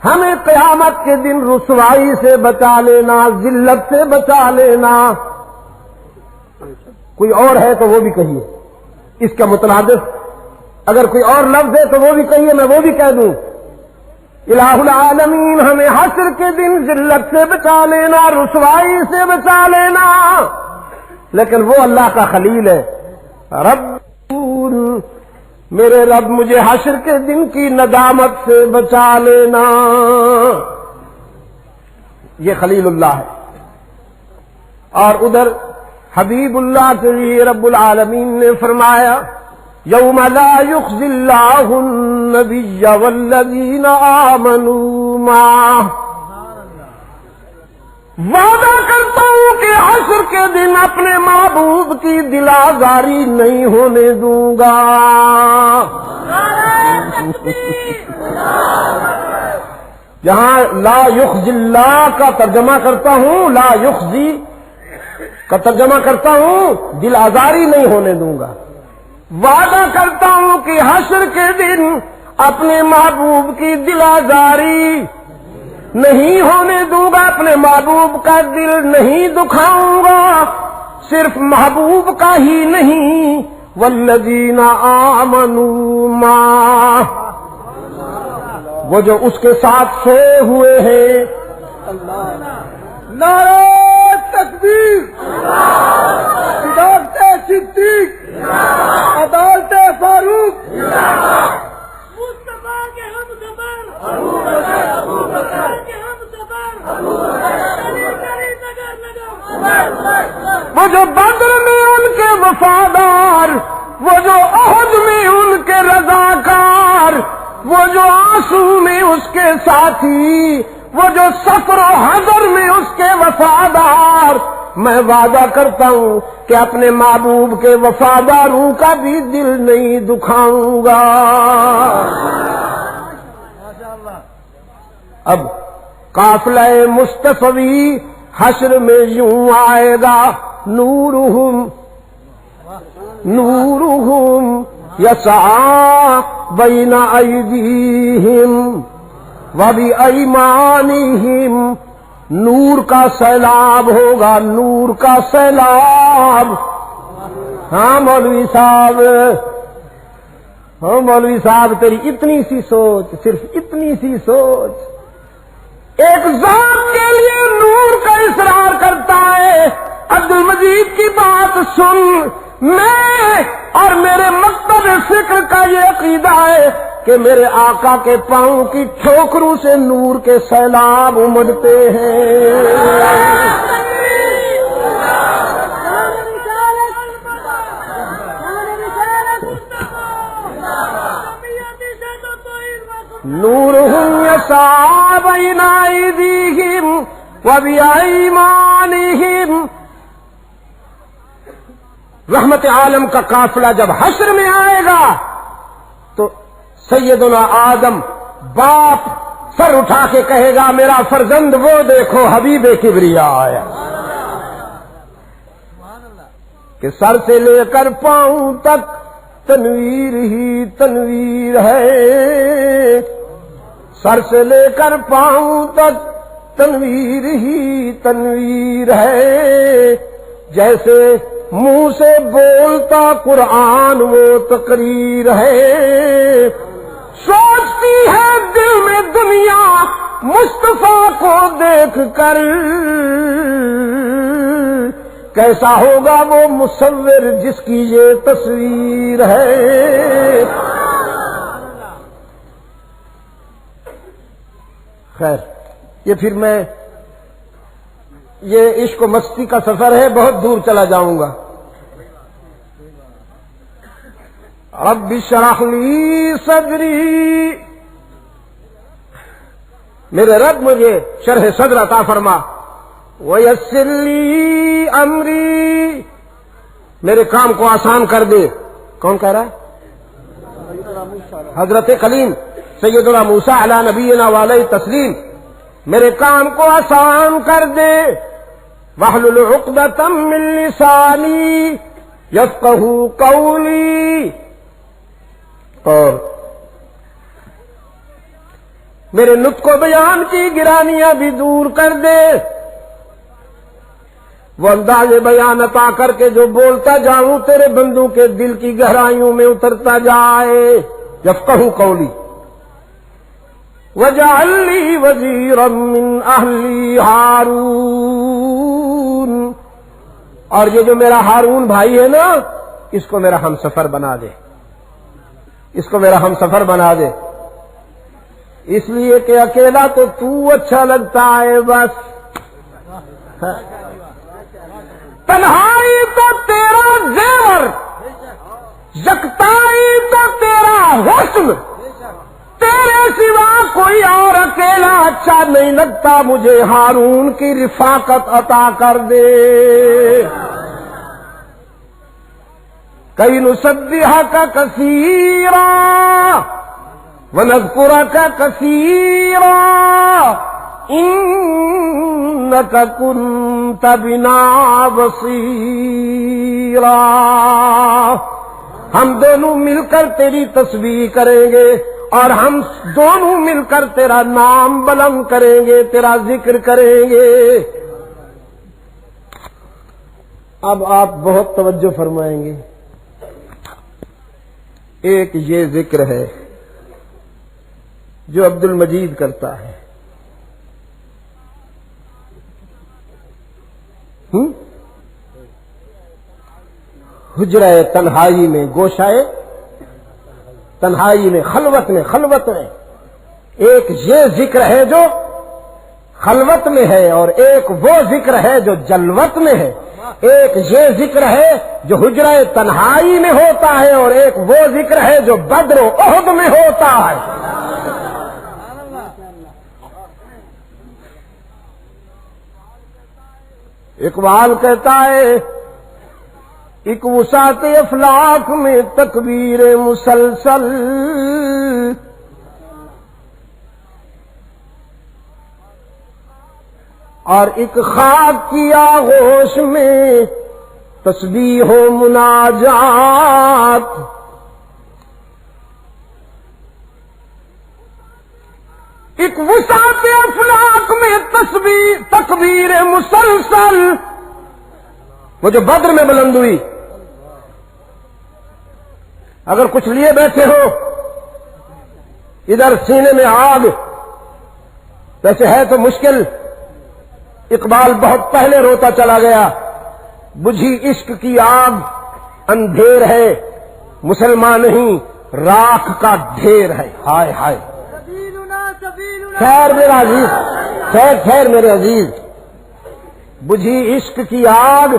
ہمیں قیامت کے دن رسوائی سے بچا لینا، ذلت سے بچا لینا. کوئی اور ہے تو وہ بھی کہیے، اس کا مترادف اگر کوئی اور لفظ ہے تو وہ بھی کہیے، میں وہ بھی کہہ دوں. الہ العالمین ہمیں حشر کے دن ذلت سے بچا لینا، رسوائی سے بچا لینا. لیکن وہ اللہ کا خلیل ہے. رب میرے رب مجھے حشر کے دن کی ندامت سے بچا لینا. یہ خلیل اللہ ہے. اور ادھر حبیب اللہ کے لیے رب العالمین نے فرمایا یوم لا یخزی اللہ النبی والذین آمنوا معہ. وعدہ کرتا ہوں کہ حشر کے دن اپنے محبوب کی دل آزاری نہیں ہونے دوں گا. یہاں لا یخزی اللہ کا ترجمہ کرتا ہوں، لا یخزی کا ترجمہ کرتا ہوں دل آزاری نہیں ہونے دوں گا. وعدہ کرتا ہوں کہ حشر کے دن اپنے محبوب کی دل آزاری نہیں ہونے دوں گا، اپنے محبوب کا دل نہیں دکھاؤں گا. صرف محبوب کا ہی نہیں والذین آمنوا معہ، وہ جو اس کے ساتھ سوئے ہوئے ہیں. نعرہ تکبیر، صداقت صدیق، عدالت فاروق، مصطفیٰ کے ہم سفر، وہ جو بدر میں ان کے وفادار، وہ جو احد میں ان کے رضاکار، وہ جو آنسو میں اس کے ساتھی، وہ جو سفر و حضر میں اس کے وفادار. میں وعدہ کرتا ہوں کہ اپنے محبوب کے وفاداروں کا بھی دل نہیں دکھاؤں گا. اب قافلہ مصطفی حشر میں یوں آئے گا نورہم نورہم یسعی بین ایدیہم وبایمانہم. نور کا سیلاب ہوگا، نور کا سیلاب. ہاں مولوی صاحب، ہاں مولوی صاحب تیری اتنی سی سوچ، صرف اتنی سی سوچ. ایک ذات کے لیے نور کا اصرار کرتا ہے. عبد المجید کی بات سن. میں اور میرے مکتب فکر کا یہ عقیدہ ہے کہ میرے آقا کے پاؤں کی ٹھوکروں سے نور کے سیلاب امڑتے ہیں. نورہم یسعی بین ایدیہم وبایمانہم. رحمت عالم کا قافلہ جب حشر میں آئے گا تو سیدنا آدم باپ سر اٹھا کے کہے گا میرا فرزند وہ دیکھو حبیب کبریا آیا. کہ سر سے لے کر پاؤں تک تنویر ہی تنویر ہے. سر سے لے کر پاؤں تک تنویر ہی تنویر ہے. جیسے منہ سے بولتا قرآن وہ تقریر ہے. سوچتی ہے دل میں دنیا مصطفیٰ کو دیکھ کر کیسا ہوگا وہ مصور جس کی یہ تصویر ہے. خیر یہ پھر میں یہ عشق و مستی کا سفر ہے، بہت دور چلا جاؤں گا. رب اشرح لی صدری، میرے رب مجھے شرح صدر عطا فرما. ویسر لی امری، میرے کام کو آسان کر دے. کون کہہ رہا ہے؟ حضرت کلیم سیدنا موسیٰ علی نبینا علیہ تسلیم میرے کام کو آسان کر دے، واحلل عقدۃ من لسانی یفقہوا قولی، اور میرے نطق و بیان کی گرانیاں بھی دور کر دے، وہ انداز بیان عطا کر کے جو بولتا جاؤں تیرے بندوں کے دل کی گہرائیوں میں اترتا جائے۔ یفقہوا قولی وَاجْعَل لِّي وَزِيرًا مِّنْ أَهْلِي ہارون، اور یہ جو میرا ہارون بھائی ہے نا، اس کو میرا ہم سفر بنا دے، اس کو میرا ہم سفر بنا دے، اس لیے کہ اکیلا تو اچھا لگتا ہے بس، تنہائی تو تیرا زیور، یکتائی تو تیرا حسن، تیرے سوا کوئی اور اکیلا اچھا نہیں لگتا، مجھے ہارون کی رفاقت عطا کر دے۔ کئی نسبحک کثیرا وَنَذْكُرَكَ كَثِيرًا إِنَّكَ كُنتَ بِنَا بَصِيرًا، ہم دونوں مل کر تیری تسبیح کریں گے، اور ہم دونوں مل کر تیرا نام بلند کریں گے، تیرا ذکر کریں گے۔ اب آپ بہت توجہ فرمائیں گے، ایک یہ ذکر ہے جو عبد المجید کرتا ہے، حجرہ تنہائی میں، گوشائے تنہائی میں، خلوت میں ایک یہ ذکر ہے جو خلوت میں ہے، اور ایک وہ ذکر ہے جو جلوت میں ہے، ایک یہ ذکر ہے جو حجرہ تنہائی میں ہوتا ہے، اور ایک وہ ذکر ہے جو بدر و احد میں ہوتا ہے۔ اقبال کہتا ہے، ایک وسعت افلاک میں تکبیر مسلسل، اور ایک خاک کی آغوش میں تسبیح و مناجات، ایک وسعت افلاک میں تکبیر مسلسل، وہ جو بدر میں بلند ہوئی، اگر کچھ لیے بیٹھے ہو، ادھر سینے میں آگ، ویسے ہے تو مشکل، اقبال بہت پہلے روتا چلا گیا، بجھی عشق کی آگ اندھیر ہے، مسلمان نہیں راکھ کا ڈھیر ہے، ہائے ہائے۔ خیر میرا عزیز، خیر میرے عزیز، بجھی عشق کی آگ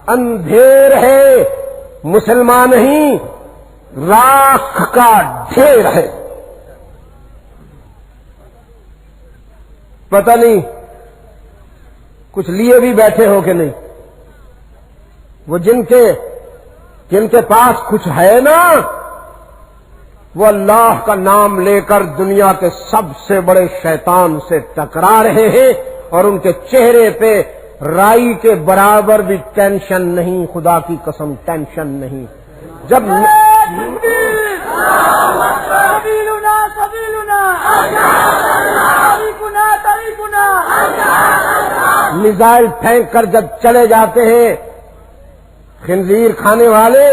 اندھیر ہے، مسلمان نہیں راکھ کا ڈھیر ہے۔ پتہ نہیں کچھ لیے بھی بیٹھے ہو کہ نہیں، وہ جن کے پاس کچھ ہے نا، وہ اللہ کا نام لے کر دنیا کے سب سے بڑے شیطان سے ٹکرا رہے ہیں، اور ان کے چہرے پہ رائی کے برابر بھی ٹینشن نہیں، خدا کی قسم ٹینشن نہیں۔ جب میزائل پھینک کر جب چلے جاتے ہیں خنزیر کھانے والے،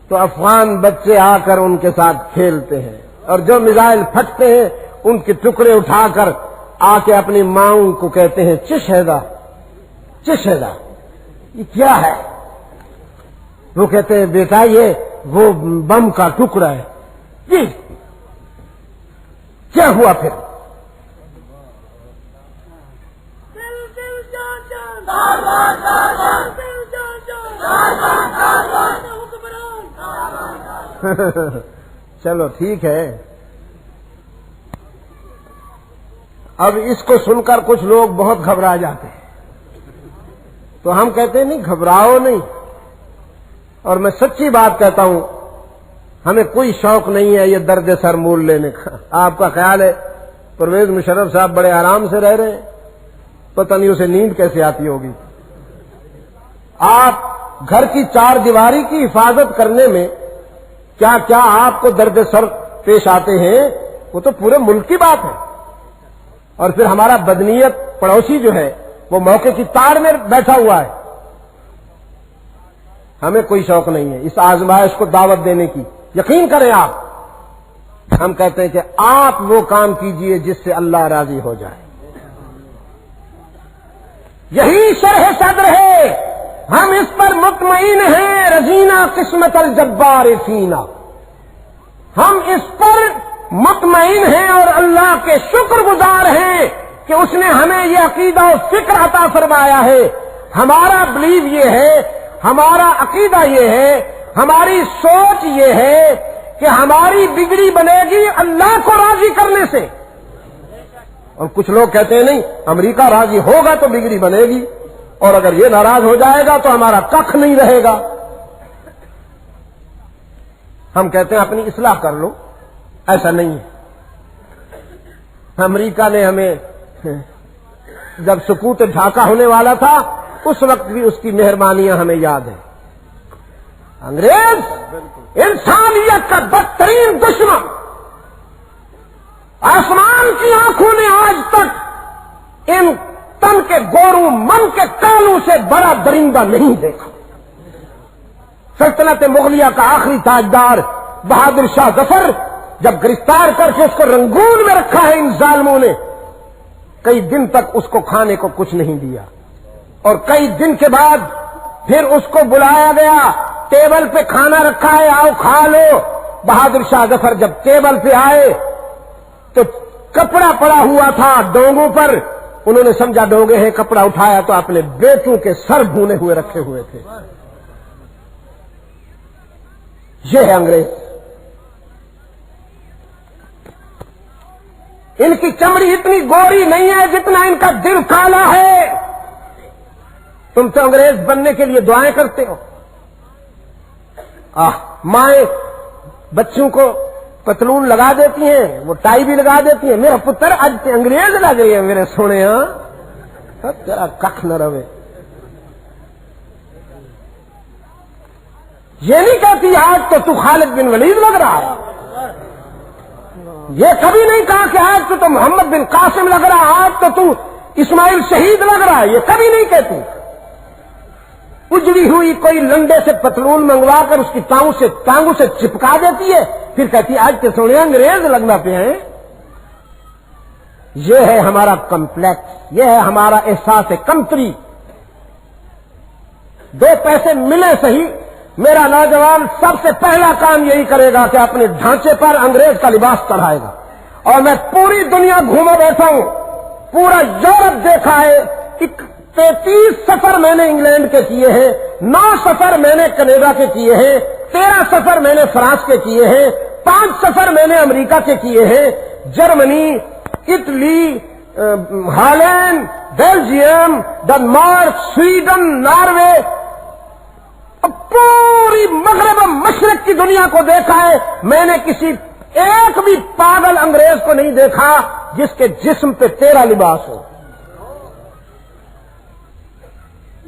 تو افغان بچے آ کر ان کے ساتھ کھیلتے ہیں، اور جو میزائل پھٹتے ہیں ان کے ٹکڑے اٹھا کر آ کے اپنی ماؤں کو کہتے ہیں چشہدہ چشہدہ، یہ کیا ہے؟ وہ کہتے ہیں بیٹا یہ وہ بم کا ٹکڑا ہے۔ جی کیا ہوا پھر؟ چلو ٹھیک ہے۔ اب اس کو سن کر کچھ لوگ بہت گھبرا جاتے ہیں، تو ہم کہتے ہیں نہیں گھبراؤ نہیں، اور میں سچی بات کہتا ہوں، ہمیں کوئی شوق نہیں ہے یہ درد سر مول لینے کا. آپ کا خیال ہے پرویز مشرف صاحب بڑے آرام سے رہ رہے ہیں؟ پتہ نہیں اسے نیند کیسے آتی ہوگی. آپ گھر کی چار دیواری کی حفاظت کرنے میں کیا کیا آپ کو درد سر پیش آتے ہیں، وہ تو پورے ملک کی بات ہے. اور پھر ہمارا بدنیت پڑوسی جو ہے وہ موقع کی تار میں بیٹھا ہوا ہے. ہمیں کوئی شوق نہیں ہے اس آزمائش کو دعوت دینے کی. یقین کریں آپ، ہم کہتے ہیں کہ آپ وہ کام کیجئے جس سے اللہ راضی ہو جائے. یہی شرح صدر ہے. ہم اس پر مطمئن ہیں، رضینا قسمت الجبار فینا. ہم اس پر مطمئن ہیں اور اللہ کے شکر گزار ہیں کہ اس نے ہمیں یہ عقیدہ و فکر عطا فرمایا ہے. ہمارا بلیو یہ ہے، ہمارا عقیدہ یہ ہے، ہماری سوچ یہ ہے کہ ہماری بگڑی بنے گی اللہ کو راضی کرنے سے. اور کچھ لوگ کہتے ہیں نہیں، امریکہ راضی ہوگا تو بگڑی بنے گی، اور اگر یہ ناراض ہو جائے گا تو ہمارا کخ نہیں رہے گا. ہم کہتے ہیں اپنی اصلاح کر لو. ایسا نہیں ہے. امریکہ نے ہمیں جب سکوت ڈھاکہ ہونے والا تھا اس وقت بھی اس کی مہربانیاں ہمیں یاد ہیں. انگریز انسانیت کا بدترین دشمن، آسمان کی آنکھوں نے آج تک ان تن کے گوروں من کے کالوں سے بڑا درندہ نہیں دیکھا. سلطنت مغلیہ کا آخری تاجدار بہادر شاہ ظفر جب گرفتار کر کے اس کو رنگون میں رکھا ہے ان ظالموں نے، کئی دن تک اس کو کھانے کو کچھ نہیں دیا. اور کئی دن کے بعد پھر اس کو بلایا گیا، ٹیبل پہ کھانا رکھا ہے، آؤ کھا لو. بہادر شاہ ظفر جب ٹیبل پہ آئے تو کپڑا پڑا ہوا تھا ڈونگوں پر. انہوں نے سمجھا ڈونگے ہیں، کپڑا اٹھایا تو اپنے بیٹوں کے سر بھونے ہوئے رکھے ہوئے تھے. یہ ہے انگریز. ان کی چمڑی اتنی گوری نہیں ہے جتنا ان کا دل کالا ہے. تم تو انگریز بننے کے لیے دعائیں کرتے ہو. مائیں بچوں کو پتلون لگا دیتی ہیں، وہ ٹائی بھی لگا دیتی ہیں. میرا پتر آج انگریز لگ رہی ہے میرے سونے. ہاں تیرا کخ نہ رہے. یہ نہیں کہتی آج تو خالد بن ولید لگ رہا ہے. یہ کبھی نہیں کہا کہ آج تو محمد بن قاسم لگ رہا ہے، آج تو اسماعیل شہید لگ رہا ہے. یہ کبھی نہیں کہتی. اجڑی ہوئی کوئی لنڈے سے پتلون منگوا کر اس کی ٹانگوں سے چپکا دیتی ہے، پھر کہتی آج کے سونے انگریز لگنا پہ ہیں. یہ ہے ہمارا کمپلیکس، یہ ہے ہمارا احساس کمتری. 2 پیسے ملے صحیح، میرا نوجوان سب سے پہلا کام یہی کرے گا کہ اپنے ڈھانچے پر انگریز کا لباس چڑھائے گا. اور میں پوری دنیا گھوما بیٹھا ہوں، پورا یورپ دیکھا ہے. 33 سفر میں نے انگلینڈ کے کیے ہیں، 9 سفر میں نے کینیڈا کے کیے ہیں، 13 سفر میں نے فرانس کے کیے ہیں، 5 سفر میں نے امریکہ کے کیے ہیں. Germany, Italy, Holland, Belgium, Denmark, Sweden, Norway, پوری مغرب و مشرق کی دنیا کو دیکھا ہے. میں نے کسی ایک بھی پاگل انگریز کو نہیں دیکھا جس کے جسم پہ تیرا لباس ہو.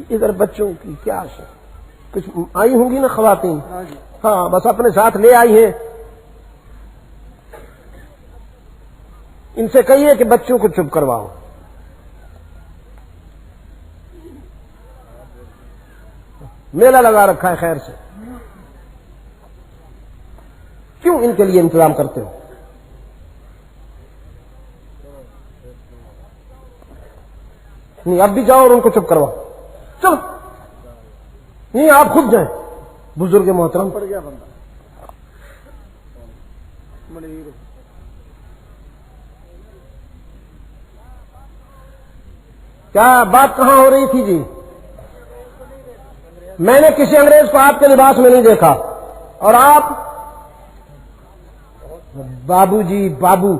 ادھر بچوں کی کیا کچھ آئی ہوں گی نا خواتین؟ ہاں بس اپنے ساتھ لے آئی ہیں. ان سے کہیے کہ بچوں کو چپ کرواؤ. میلہ لگا رکھا ہے خیر سے، کیوں ان کے لیے انتظام کرتے ہو؟ نہیں اب بھی جاؤ اور ان کو چپ کرواؤ. چلو نہیں آپ خود جائیں. بزرگ محترم پڑ گیا بندہ. کیا بات کہاں ہو رہی تھی جی؟ میں نے کسی انگریز کو آپ کے لباس میں نہیں دیکھا. اور آپ بابو جی بابو،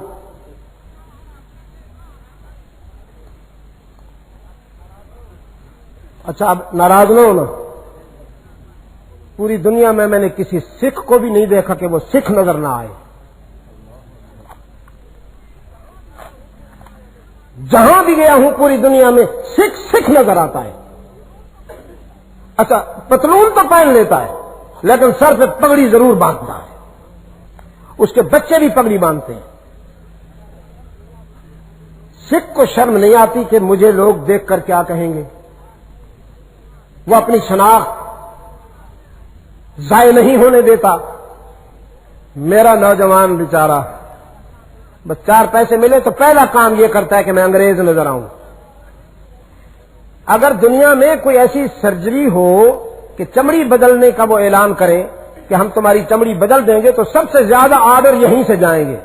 اچھا اب ناراض نہ ہونا. پوری دنیا میں میں نے کسی سکھ کو بھی نہیں دیکھا کہ وہ سکھ نظر نہ آئے. جہاں بھی گیا ہوں پوری دنیا میں سکھ نظر آتا ہے. اچھا پتلون تو پہن لیتا ہے لیکن سر پہ پگڑی ضرور باندھتا ہے. اس کے بچے بھی پگڑی باندھتے ہیں. سکھ کو شرم نہیں آتی کہ مجھے لوگ دیکھ کر کیا کہیں گے. وہ اپنی شناخت ضائع نہیں ہونے دیتا. میرا نوجوان بیچارہ بس 4 پیسے ملے تو پہلا کام یہ کرتا ہے کہ میں انگریز نظر آؤں. اگر دنیا میں کوئی ایسی سرجری ہو کہ چمڑی بدلنے کا وہ اعلان کرے کہ ہم تمہاری چمڑی بدل دیں گے تو سب سے زیادہ آرڈر یہیں سے جائیں گے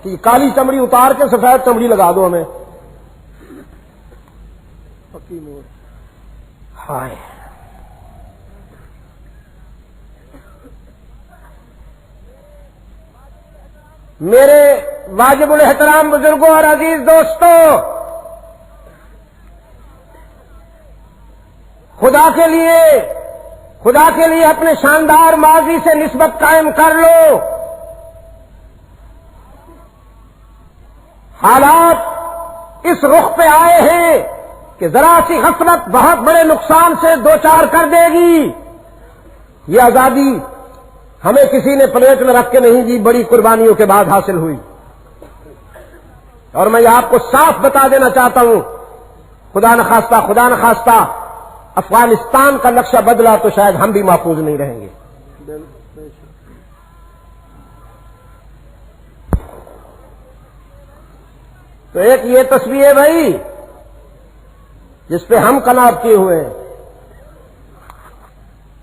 کہ کالی چمڑی اتار کے سفید چمڑی لگا دو ہمیں. ہائے میرے واجب الاحترام بزرگوں اور عزیز دوستوں، خدا کے لیے اپنے شاندار ماضی سے نسبت قائم کر لو. حالات اس رخ پہ آئے ہیں کہ ذرا سی غفلت بہت بڑے نقصان سے دوچار کر دے گی. یہ آزادی ہمیں کسی نے پلیٹ میں رکھ کے نہیں دی، بڑی قربانیوں کے بعد حاصل ہوئی. اور میں یہ آپ کو صاف بتا دینا چاہتا ہوں، خدا نخواستہ افغانستان کا نقشہ بدلا تو شاید ہم بھی محفوظ نہیں رہیں گے. تو ایک یہ تصویر ہے بھائی جس پہ ہم کناب کیے ہوئے ہیں،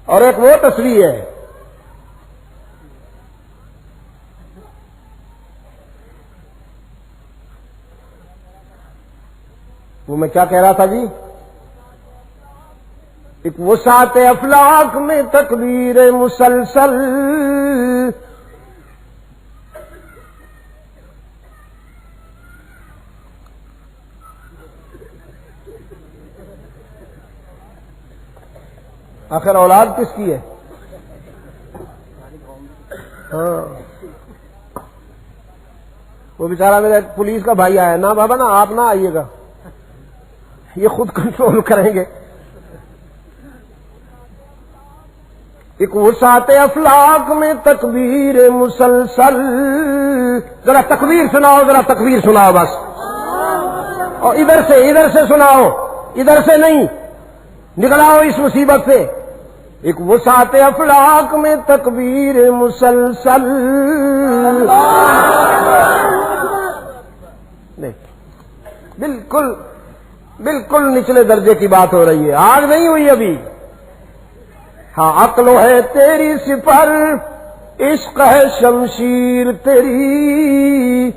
اور ایک وہ تصویر ہے وہ میں کیا کہہ رہا تھا جی، ایک وسعت افلاک میں تکبیر مسلسل، آخر اولاد کس کی ہے؟ ہاں وہ بیچارہ میرا پولیس کا بھائی آیا نا، بابا نا آپ نہ آئیے گا، یہ خود کنٹرول کریں گے. ایک وسعت افلاک میں تکبیر مسلسل، ذرا تکبیر سناؤ بس، اور ادھر سے سناؤ، ادھر سے نہیں، نکلاؤ اس مصیبت سے. ایک وسعت افلاک میں تکبیر مسلسل، بالکل نچلے درجے کی بات ہو رہی ہے، آگ نہیں ہوئی ابھی. ہاں عقل ہے تیری سپر، عشق ہے شمشیر تیری،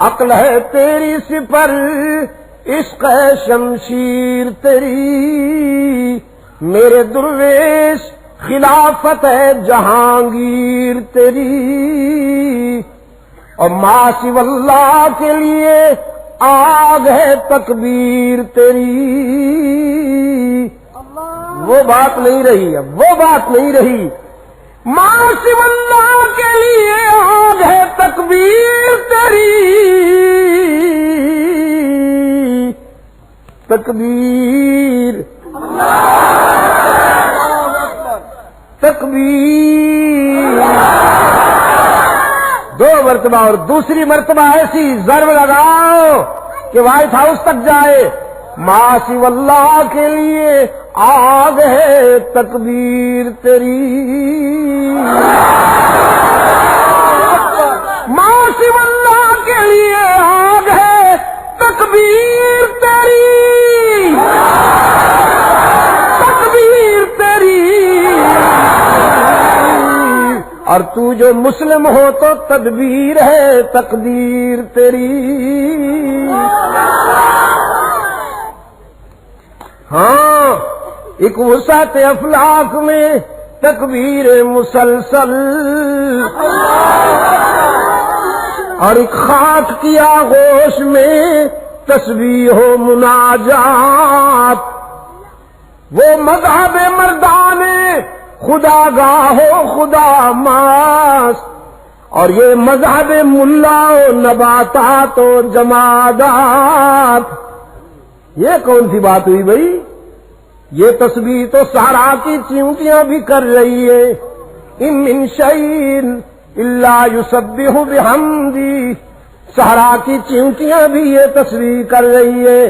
عقل ہے تیری سپر، عشق ہے شمشیر تیری، میرے درویش خلافت ہے جہانگیر تیری، اور ما سوی اللہ کے لیے آگ ہے تکبیر تیری. وہ بات نہیں رہی، ما سوی اللہ کے لیے آگ ہے تکبیر تیری، تکبیر دو مرتبہ، اور دوسری مرتبہ ایسی ضرب لگاؤ کہ وائٹ ہاؤس تک جائے. ما سوی اللہ کے لیے آگ ہے تکبیر تیری، ما سوی اللہ کے لیے آگ ہے تکبیر تیری، تکبیر تیری. اور تو جو مسلم ہو تو تدبیر ہے تقدیر تیری. ہاں ایک وسعت افلاک میں تکبیر مسلسل، اور ایک خاک کی آغوش میں تسبیح و مناجات. وہ مذہب مردان خدا گاہ و خدا ماس، اور یہ مذہب ملا و نباتات و جمادات۔ یہ کون سی بات ہوئی بھائی؟ یہ تسبیح تو صحرا کی چیونٹیاں بھی کر رہی ہے۔ ان من شیء الا یسبح بحمدی، صحرا کی چیونٹیاں بھی یہ تسبیح کر رہی ہے،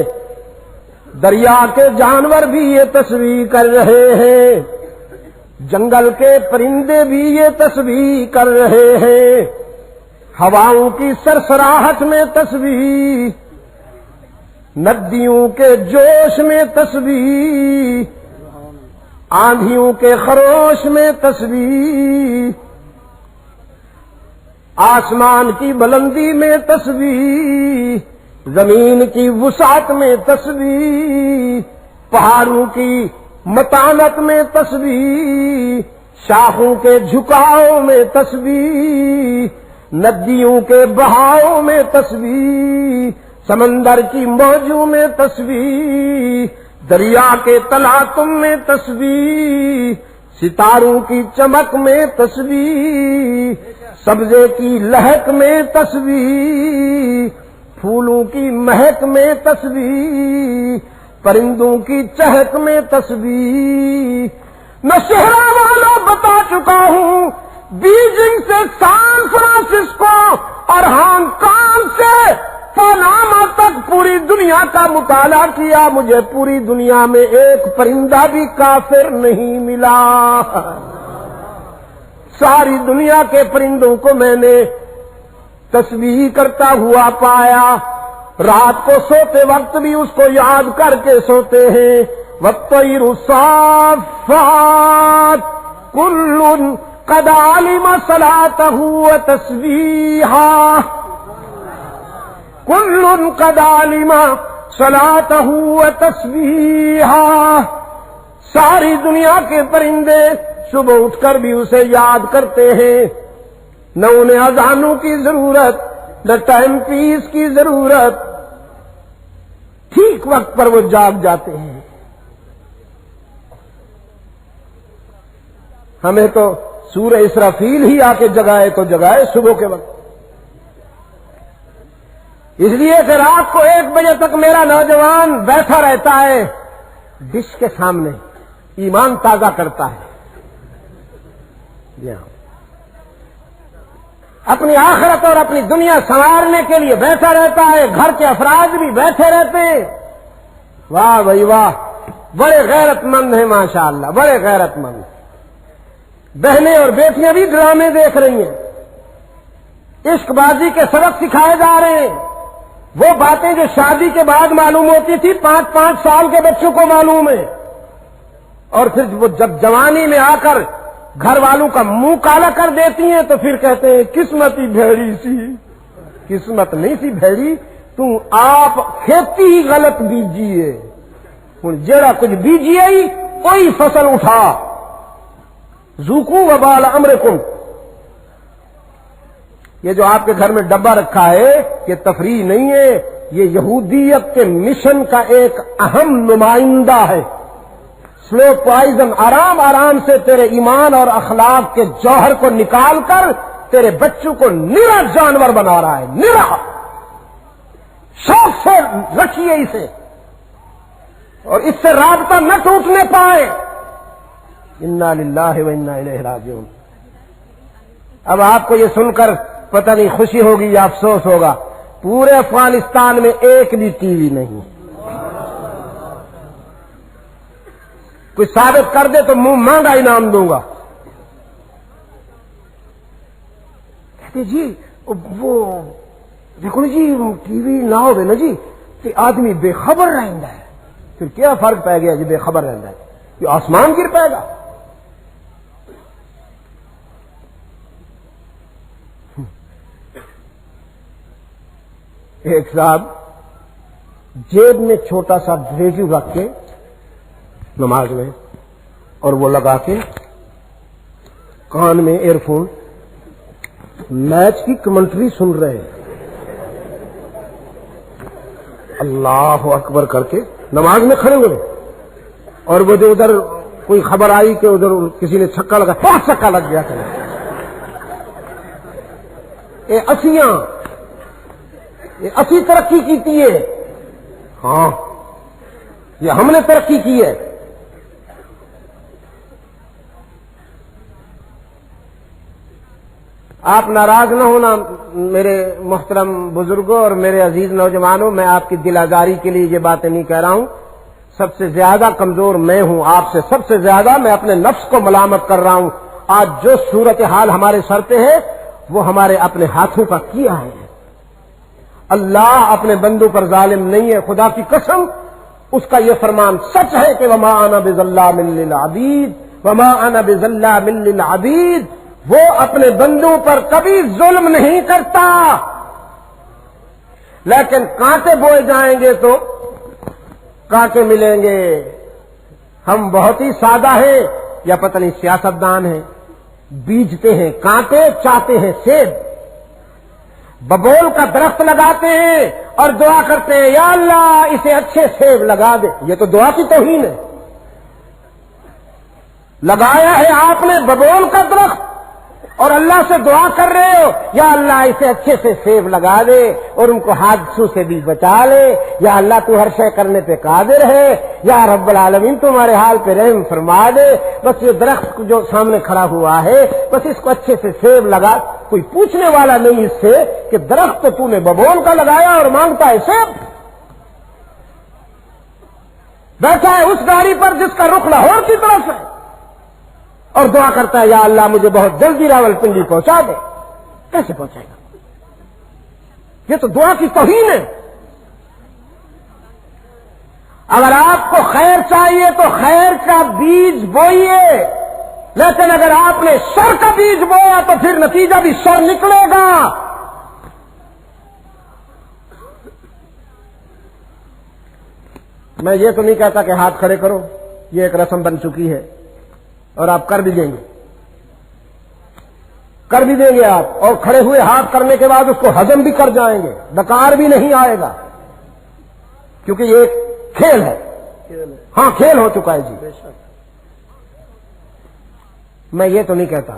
دریا کے جانور بھی یہ تسبیح کر رہے ہیں، جنگل کے پرندے بھی یہ تسبیح کر رہے ہیں، ہواؤں کی سرسراہٹ میں تسبیح، ندیوں کے جوش میں تسبیح، آندھیوں کے خروش میں تسبیح، آسمان کی بلندی میں تسبیح، زمین کی وسعت میں تسبیح، پہاڑوں کی متانت میں تسبیح، شاخوں کے جھکاؤ میں تسبیح، ندیوں کے بہاؤ میں تسبیح، سمندر کی موجوں میں تسبیح، دریا کے تلاطم میں تسبیح، ستاروں کی چمک میں تسبیح، سبزے کی لہک میں تسبیح، پھولوں کی مہک میں تسبیح، پرندوں کی چہک میں تسبیح۔ میں شہرا والا بتا چکا ہوں، بیجنگ سے سان فرانسسکو اور ہانگ کانگ سے پاناما تک پوری دنیا کا مطالعہ کیا، مجھے پوری دنیا میں ایک پرندہ بھی کافر نہیں ملا۔ ساری دنیا کے پرندوں کو میں نے تسبیح کرتا ہوا پایا، رات کو سوتے وقت بھی اس کو یاد کر کے سوتے ہیں۔ وَالطَّيْرُ صَافَّاتٍ كُلٌّ قَدْ عَلِمَ صَلَاتَهُ وَتَسْبِيحَهُ، كُلٌّ قَدْ عَلِمَ صَلَاتَهُ وَتسبیحَهُ، ساری دنیا کے پرندے صبح اٹھ کر بھی اسے یاد کرتے ہیں، نہ انہیں اذانوں کی ضرورت، نہ ٹائم پیس کی ضرورت، ٹھیک وقت پر وہ جاگ جاتے ہیں۔ ہمیں تو سورہ اسرافیل ہی آ کے جگائے تو جگائے صبح کے وقت، اس لیے کہ رات کو 1 بجے تک میرا نوجوان بیٹھا رہتا ہے ڈش کے سامنے، ایمان تازہ کرتا ہے، اپنی آخرت اور اپنی دنیا سنوارنے کے لیے بیٹھا رہتا ہے، گھر کے افراد بھی بیٹھے رہتے ہیں۔ واہ بھائی واہ، بڑے غیرت مند ہیں ماشاءاللہ، بڑے غیرت مند۔ بہنیں اور بیٹیاں بھی ڈرامے دیکھ رہی ہیں، عشق بازی کے سبق سکھائے جا رہے ہیں، وہ باتیں جو شادی کے بعد معلوم ہوتی تھی 5-5 سال کے بچوں کو معلوم ہے، اور پھر وہ جب جوانی میں آ کر گھر والوں کا منہ کالا کر دیتی ہیں تو پھر کہتے ہیں قسمت ہی بھیڑی سی۔ قسمت نہیں سی بھیڑی، تم آپ کھیتی ہی غلط بیجیے، جیڑا کچھ بیجیے ہی کوئی فصل اٹھا، ذوقوا وبال امرکم۔ یہ جو آپ کے گھر میں ڈبہ رکھا ہے یہ تفریح نہیں ہے، یہ یہودیت کے مشن کا ایک اہم نمائندہ ہے۔ سلو پوائزن آرام آرام سے تیرے ایمان اور اخلاق کے جوہر کو نکال کر تیرے بچوں کو نرا جانور بنا رہا ہے، نرا۔ شوق سے رکھیے اسے اور اس سے رابطہ نہ ٹوٹنے پائے۔ انا للہ و انا الیہ راجعون۔ اب آپ کو یہ سن کر پتہ نہیں خوشی ہوگی یا افسوس ہوگا، پورے افغانستان میں ایک بھی ٹی وی نہیں، کوئی ثابت کر دے تو منہ مانگا انعام دوں گا۔ کہتے جی وہ دیکھو جی ٹی وی نہ ہوئے نا جی کہ آدمی بے خبر رہتا ہے، پھر کیا فرق پہ گیا جی بے خبر رہتا ہے، یہ آسمان گر پائے گا۔ ایک صاحب جیب میں چھوٹا سا ریڈیو رکھ کے نماز میں، اور وہ لگا کے کان میں ایئر فون میچ کی کمنٹری سن رہے ہیں، اللہ اکبر کر کے نماز میں کھڑے ہوئے، اور وہ جو ادھر کوئی خبر آئی کہ ادھر کسی نے چھکا لگا، 5 چھکا لگ گیا. یہ اسیاں، یہ اسی ترقی کی ہے. ہاں یہ ہم نے ترقی کی ہے. آپ ناراض نہ ہونا میرے محترم بزرگوں اور میرے عزیز نوجوانوں، میں آپ کی دل آزاری کے لیے یہ باتیں نہیں کہہ رہا ہوں. سب سے زیادہ کمزور میں ہوں، آپ سے سب سے زیادہ میں اپنے نفس کو ملامت کر رہا ہوں. آج جو صورتحال ہمارے سر پہ ہے وہ ہمارے اپنے ہاتھوں کا کیا ہے. اللہ اپنے بندوں پر ظالم نہیں ہے. خدا کی قسم اس کا یہ فرمان سچ ہے کہ وما انا بظلام للعبید، وما انا بظلام للعبید. وہ اپنے بندوں پر کبھی ظلم نہیں کرتا. لیکن کانٹے بوئے جائیں گے تو کانٹے ملیں گے. ہم بہت ہی سادہ ہیں یا پتہ نہیں سیاستدان ہیں، بیجتے ہیں کانٹے، چاہتے ہیں سیب. ببول کا درخت لگاتے ہیں اور دعا کرتے ہیں یا اللہ اسے اچھے سیب لگا دے. یہ تو دعا کی توہین ہے. لگایا ہے آپ نے ببول کا درخت اور اللہ سے دعا کر رہے ہو یا اللہ اسے اچھے سے سیب لگا دے اور ان کو حادثوں سے بھی بچا لے. یا اللہ تو ہر شے کرنے پہ قادر ہے، یا رب العالمین تمہارے حال پہ رحم فرما دے. بس یہ درخت جو سامنے کھڑا ہوا ہے بس اس کو اچھے سے سیب لگا. کوئی پوچھنے والا نہیں اس سے کہ درخت تو نے ببول کا لگایا اور مانگتا ہے سیب. بیٹھا ہے اس گاڑی پر جس کا رخ لاہور کی طرف ہے اور دعا کرتا ہے یا اللہ مجھے بہت جلدی راولپنڈی پہنچا دے. کیسے پہنچائے گا؟ یہ تو دعا کی توہین ہے. اگر آپ کو خیر چاہیے تو خیر کا بیج بوئیے، لیکن اگر آپ نے شر کا بیج بویا تو پھر نتیجہ بھی شر نکلے گا. میں یہ تو نہیں کہتا کہ ہاتھ کھڑے کرو، یہ ایک رسم بن چکی ہے اور آپ کر بھی دیں گے، کر بھی دیں گے آپ، اور کھڑے ہوئے ہاتھ کرنے کے بعد اس کو ہضم بھی کر جائیں گے، ڈکار بھی نہیں آئے گا، کیونکہ یہ ایک کھیل ہے. ہاں کھیل ہو چکا ہے جی. میں یہ تو نہیں کہتا،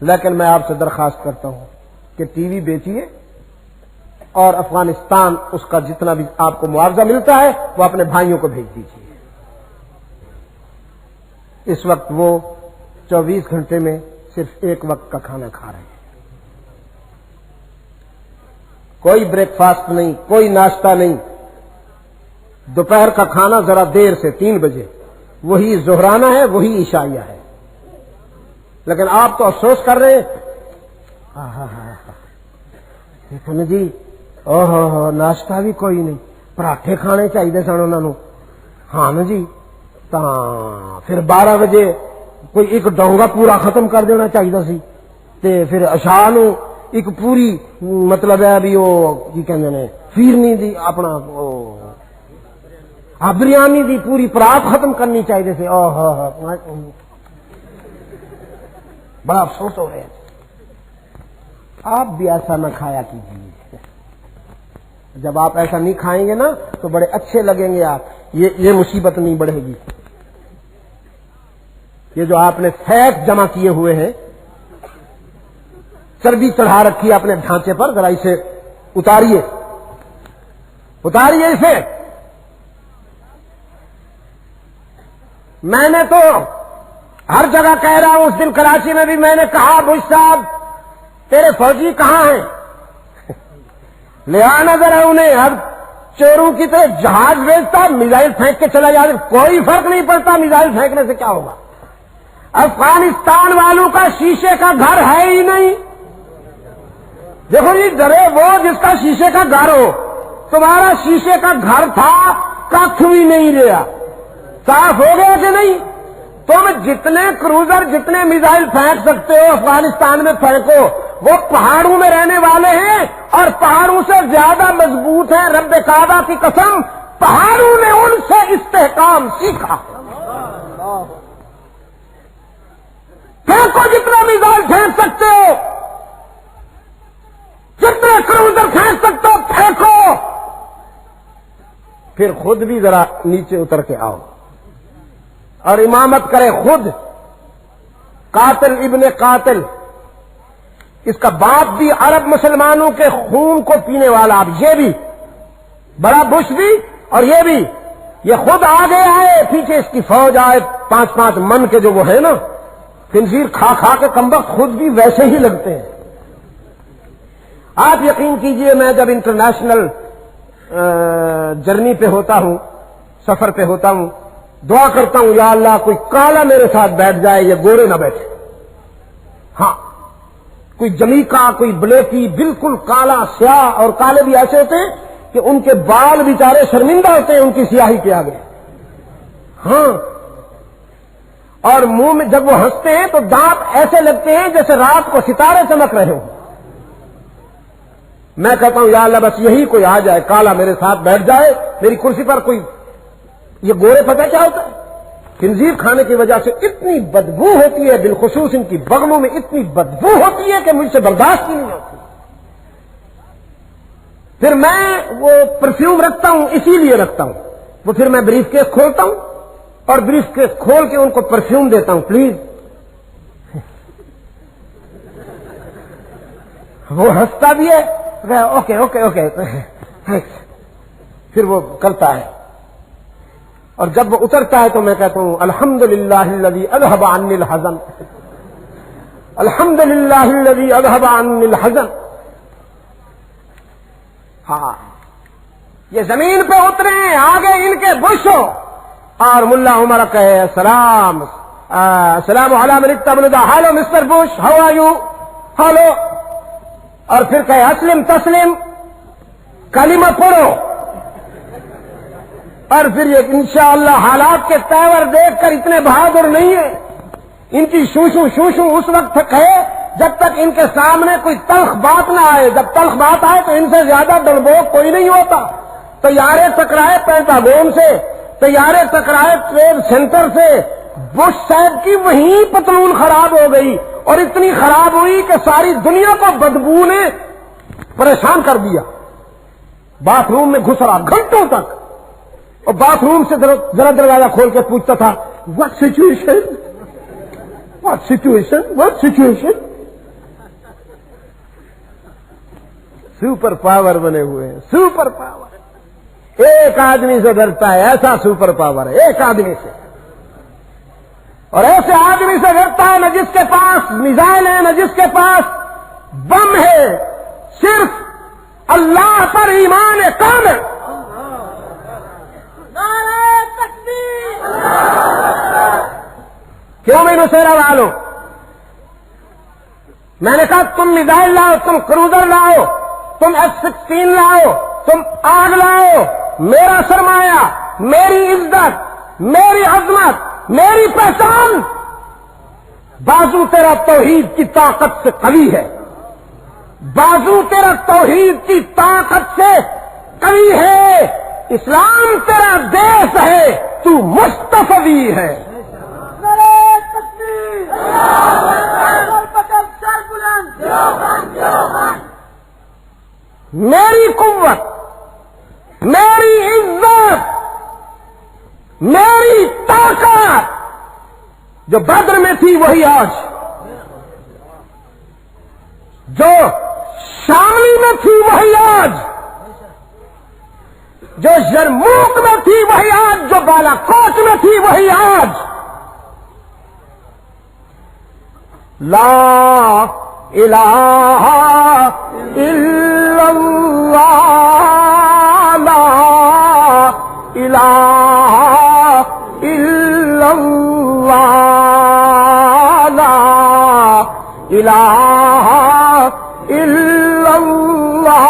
لیکن میں آپ سے درخواست کرتا ہوں کہ ٹی وی بیچیے اور افغانستان اس کا جتنا بھی آپ کو معاوضہ ملتا ہے وہ اپنے بھائیوں کو بھیج دیجیے. اس وقت وہ 24 گھنٹے میں صرف ایک وقت کا کھانا کھا رہے ہیں. کوئی بریک فاسٹ نہیں، کوئی ناشتہ نہیں. دوپہر کا کھانا ذرا دیر سے 3 بجے، وہی ظہرانہ ہے، وہی عشائیہ ہے. لیکن آپ تو افسوس کر رہے ہیں دیکھو نا جی، اوہ ناشتہ بھی کوئی نہیں، پراٹھے کھانے چاہیے سن انہوں نے. ہاں نا جی، پھر 12 بجے کوئی ایک ڈونگا پورا ختم کر دینا چاہیے سی، تے پھر عشاء نو ایک پوری مطلب ہے بھی وہ کی کہندے نے فیرنی دی اپنا بریانی دی پوری پرات ختم کرنی چاہیے سی. بڑا افسوس ہو رہا ہے. آپ بھی ایسا نہ کھایا کیجیے. جب آپ ایسا نہیں کھائیں گے نا تو بڑے اچھے لگیں گے آپ. یہ مصیبت نہیں بڑھے گی. یہ جو آپ نے فیٹ جمع کیے ہوئے ہیں، چربی چڑھا رکھی ہے اپنے ڈھانچے پر، ذرا اسے اتاریے، اتاریے اسے. میں نے تو ہر جگہ کہہ رہا ہوں، اس دن کراچی میں بھی میں نے کہا بش صاحب تیرے فوجی کہاں ہیں؟ لے آنا ذرا انہیں. ہر چوروں کی طرح جہاز بھیجتا، میزائل پھینک کے چلا جاتا، کوئی فرق نہیں پڑتا میزائل پھینکنے سے کیا ہوگا. افغانستان والوں کا شیشے کا گھر ہے ہی نہیں. دیکھو جی، ڈرے وہ جس کا شیشے کا گھر ہو. تمہارا شیشے کا گھر تھا، کچھ بھی نہیں رہا. صاف ہو گیا کہ نہیں؟ تم جتنے کروزر، جتنے میزائل پھینک سکتے ہو افغانستان میں پھینکو. وہ پہاڑوں میں رہنے والے ہیں اور پہاڑوں سے زیادہ مضبوط ہیں. رب کعبہ کی قسم، پہاڑوں نے ان سے استحکام سیکھا. پھینکو جتنا میزائل پھینک سکتے ہو، جتنے کروزر پھینک سکتے ہو پھینکو. پھر خود بھی ذرا نیچے اتر کے آؤ اور امامت کرے خود. قاتل ابن قاتل، اس کا باپ بھی عرب مسلمانوں کے خون کو پینے والا، اب یہ بھی بڑا بش بھی اور یہ بھی، یہ خود آگے آئے، پیچھے اس کی فوج آئے 5-5 من کے جو وہ ہے نا خنزیر کھا کھا کے کمبخت، خود بھی ویسے ہی لگتے ہیں. آپ یقین کیجئے میں جب انٹرنیشنل جرنی پہ ہوتا ہوں، سفر پہ ہوتا ہوں، دعا کرتا ہوں یا اللہ کوئی کالا میرے ساتھ بیٹھ جائے، یہ گورے نہ بیٹھے. ہاں کوئی جمیکا، کوئی بلیکی، بالکل کالا سیاہ، اور کالے بھی ایسے ہوتے ہیں کہ ان کے بال بیچارے شرمندہ ہوتے ہیں ان کی سیاہی کے آگے. ہاں، اور منہ میں جب وہ ہنستے ہیں تو دانت ایسے لگتے ہیں جیسے رات کو ستارے چمک رہے ہوں. میں کہتا ہوں یا اللہ بس یہی کوئی آ جائے کالا میرے ساتھ بیٹھ جائے میری کرسی پر. کوئی یہ گورے پتہ کیا ہوتا ہے؟ خنزیر کھانے کی وجہ سے اتنی بدبو ہوتی ہے، بالخصوص ان کی بغلوں میں اتنی بدبو ہوتی ہے کہ مجھ سے برداشت ہی نہیں ہوتی. پھر میں وہ پرفیوم رکھتا ہوں، اسی لیے رکھتا ہوں، وہ پھر میں بریف کیس کھولتا ہوں اور بریف کیس کھول کے ان کو پرفیوم دیتا ہوں، پلیز. وہ ہنستا بھی ہے، اوکے اوکے اوکے پھر وہ کرتا ہے. اور جب وہ اترتا ہے تو میں کہتا ہوں الحمدللہ الذی اذھب عنی الحزن، الحمدللہ الذی اذھب عنی الحزن. ہاں یہ زمین پہ اترے ہیں، آگے ان کے بش ہو اور ملا عمر کہے السلام علی من اتبع، hello Mr Bush, how are you, hello, اور پھر کہے اسلم تسلم، کلمہ پڑھو. اور پھر یہ انشاءاللہ حالات کے تیور دیکھ کر اتنے بہادر نہیں ہیں. ان کی شوشو شوشو اس وقت کہے جب تک ان کے سامنے کوئی تلخ بات نہ آئے. جب تلخ بات آئے تو ان سے زیادہ ڈربوک کوئی نہیں ہوتا. طیارے ٹکرائے پینٹاگون سے، طیارے ٹکرائے ٹریڈ سینٹر سے، بش صاحب کی وہیں پتلون خراب ہو گئی اور اتنی خراب ہوئی کہ ساری دنیا کو بدبو نے پریشان کر دیا. باتھ روم میں گھس رہا گھنٹوں تک، اور باتھ روم سے ذرا دروازہ کھول کے پوچھتا تھا what situation, what situation, what situation. Super power بنے ہوئے ہیں، سپر پاور. ایک آدمی سے ڈرتا ہے، ایسا سپر پاور ہے ایک آدمی سے. اور ایسے آدمی سے ڈرتا ہے نہ جس کے پاس میزائل ہے، نہ جس کے پاس بم ہے، صرف اللہ پر ایمان کامل. کیوں میں نصیرہ والوں؟ میں نے کہا تم میزائل لاؤ، تم کروزر لاؤ، تم F-16 لاؤ، تم آگ لاؤ، میرا سرمایہ، میری عزت، میری عظمت، میری پہچان، بازو تیرا توحید کی طاقت سے قوی ہے، بازو تیرا توحید کی طاقت سے قوی ہے. اسلام تیرا دیش ہے، تو مصطفی ہے. میری قوت، میری عزت، میری طاقت جو بدر میں تھی وہی آج، جو شاملی میں تھی وہی آج، جو یرموک میں تھی وہی آج، جو بالا کوٹ میں تھی وہی آج. لا الہ الا اللہ، لا الہ الا اللہ، لا الہ الا اللہ،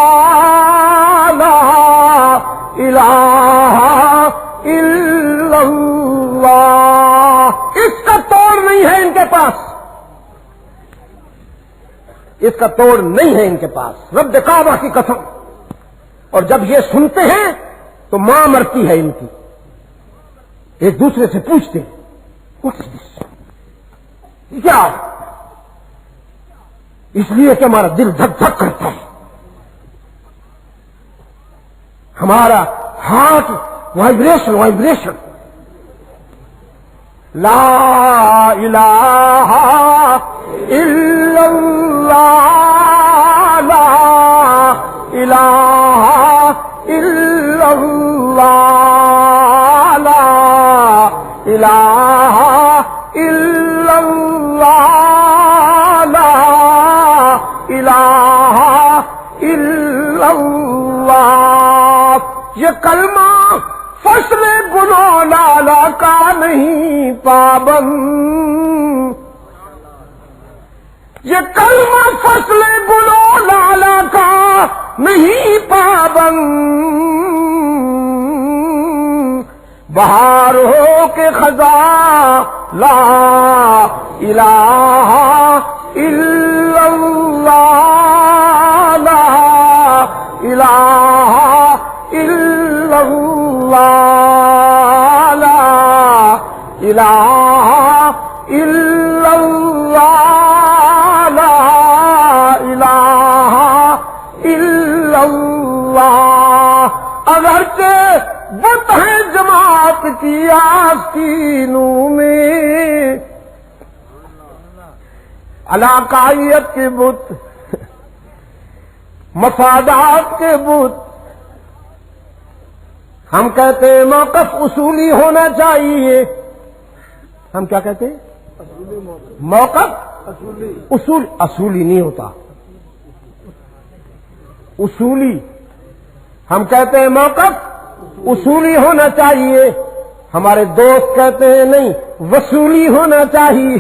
لا الہ الا اللہ. اس کا توڑ نہیں ہے ان کے پاس، اس کا توڑ نہیں ہے ان کے پاس، رب کعبہ کی قسم. اور جب یہ سنتے ہیں تو ماں مرتی ہے ان کی. ایک دوسرے سے پوچھتے ہیں واٹ از دس، کیا؟ اس لیے کہ ہمارا دل دھک دھک کرتا ہے، ہمارا ہارٹ وائبریشن لا الہ الا اللہ لا الہ الا اللہ لا الہ الا اللہ لا الہ الا اللہ. یہ کلمہ فصل گنو لالا کا نہیں پابند. یہ کلمہ فصل گنو لالا کا نہیں پابند. بہار ہو کے خزاں لا الہ الا اللہ لا الہ الا اللہ لا الہ الا اللہ لا الہ الا اللہ. اگرچہ بت ہے جماعت کی آستینوں میں علاقائیت کے بت مفادات کے بت. ہم کہتے ہیں موقف اصولی ہونا چاہیے. ہم کیا کہتے ہیں؟ موقف اصولی نہیں ہوتا. اصولی ہم کہتے ہیں موقف اصولی ہونا چاہیے. ہمارے دوست کہتے ہیں نہیں وصولی ہونا چاہیے.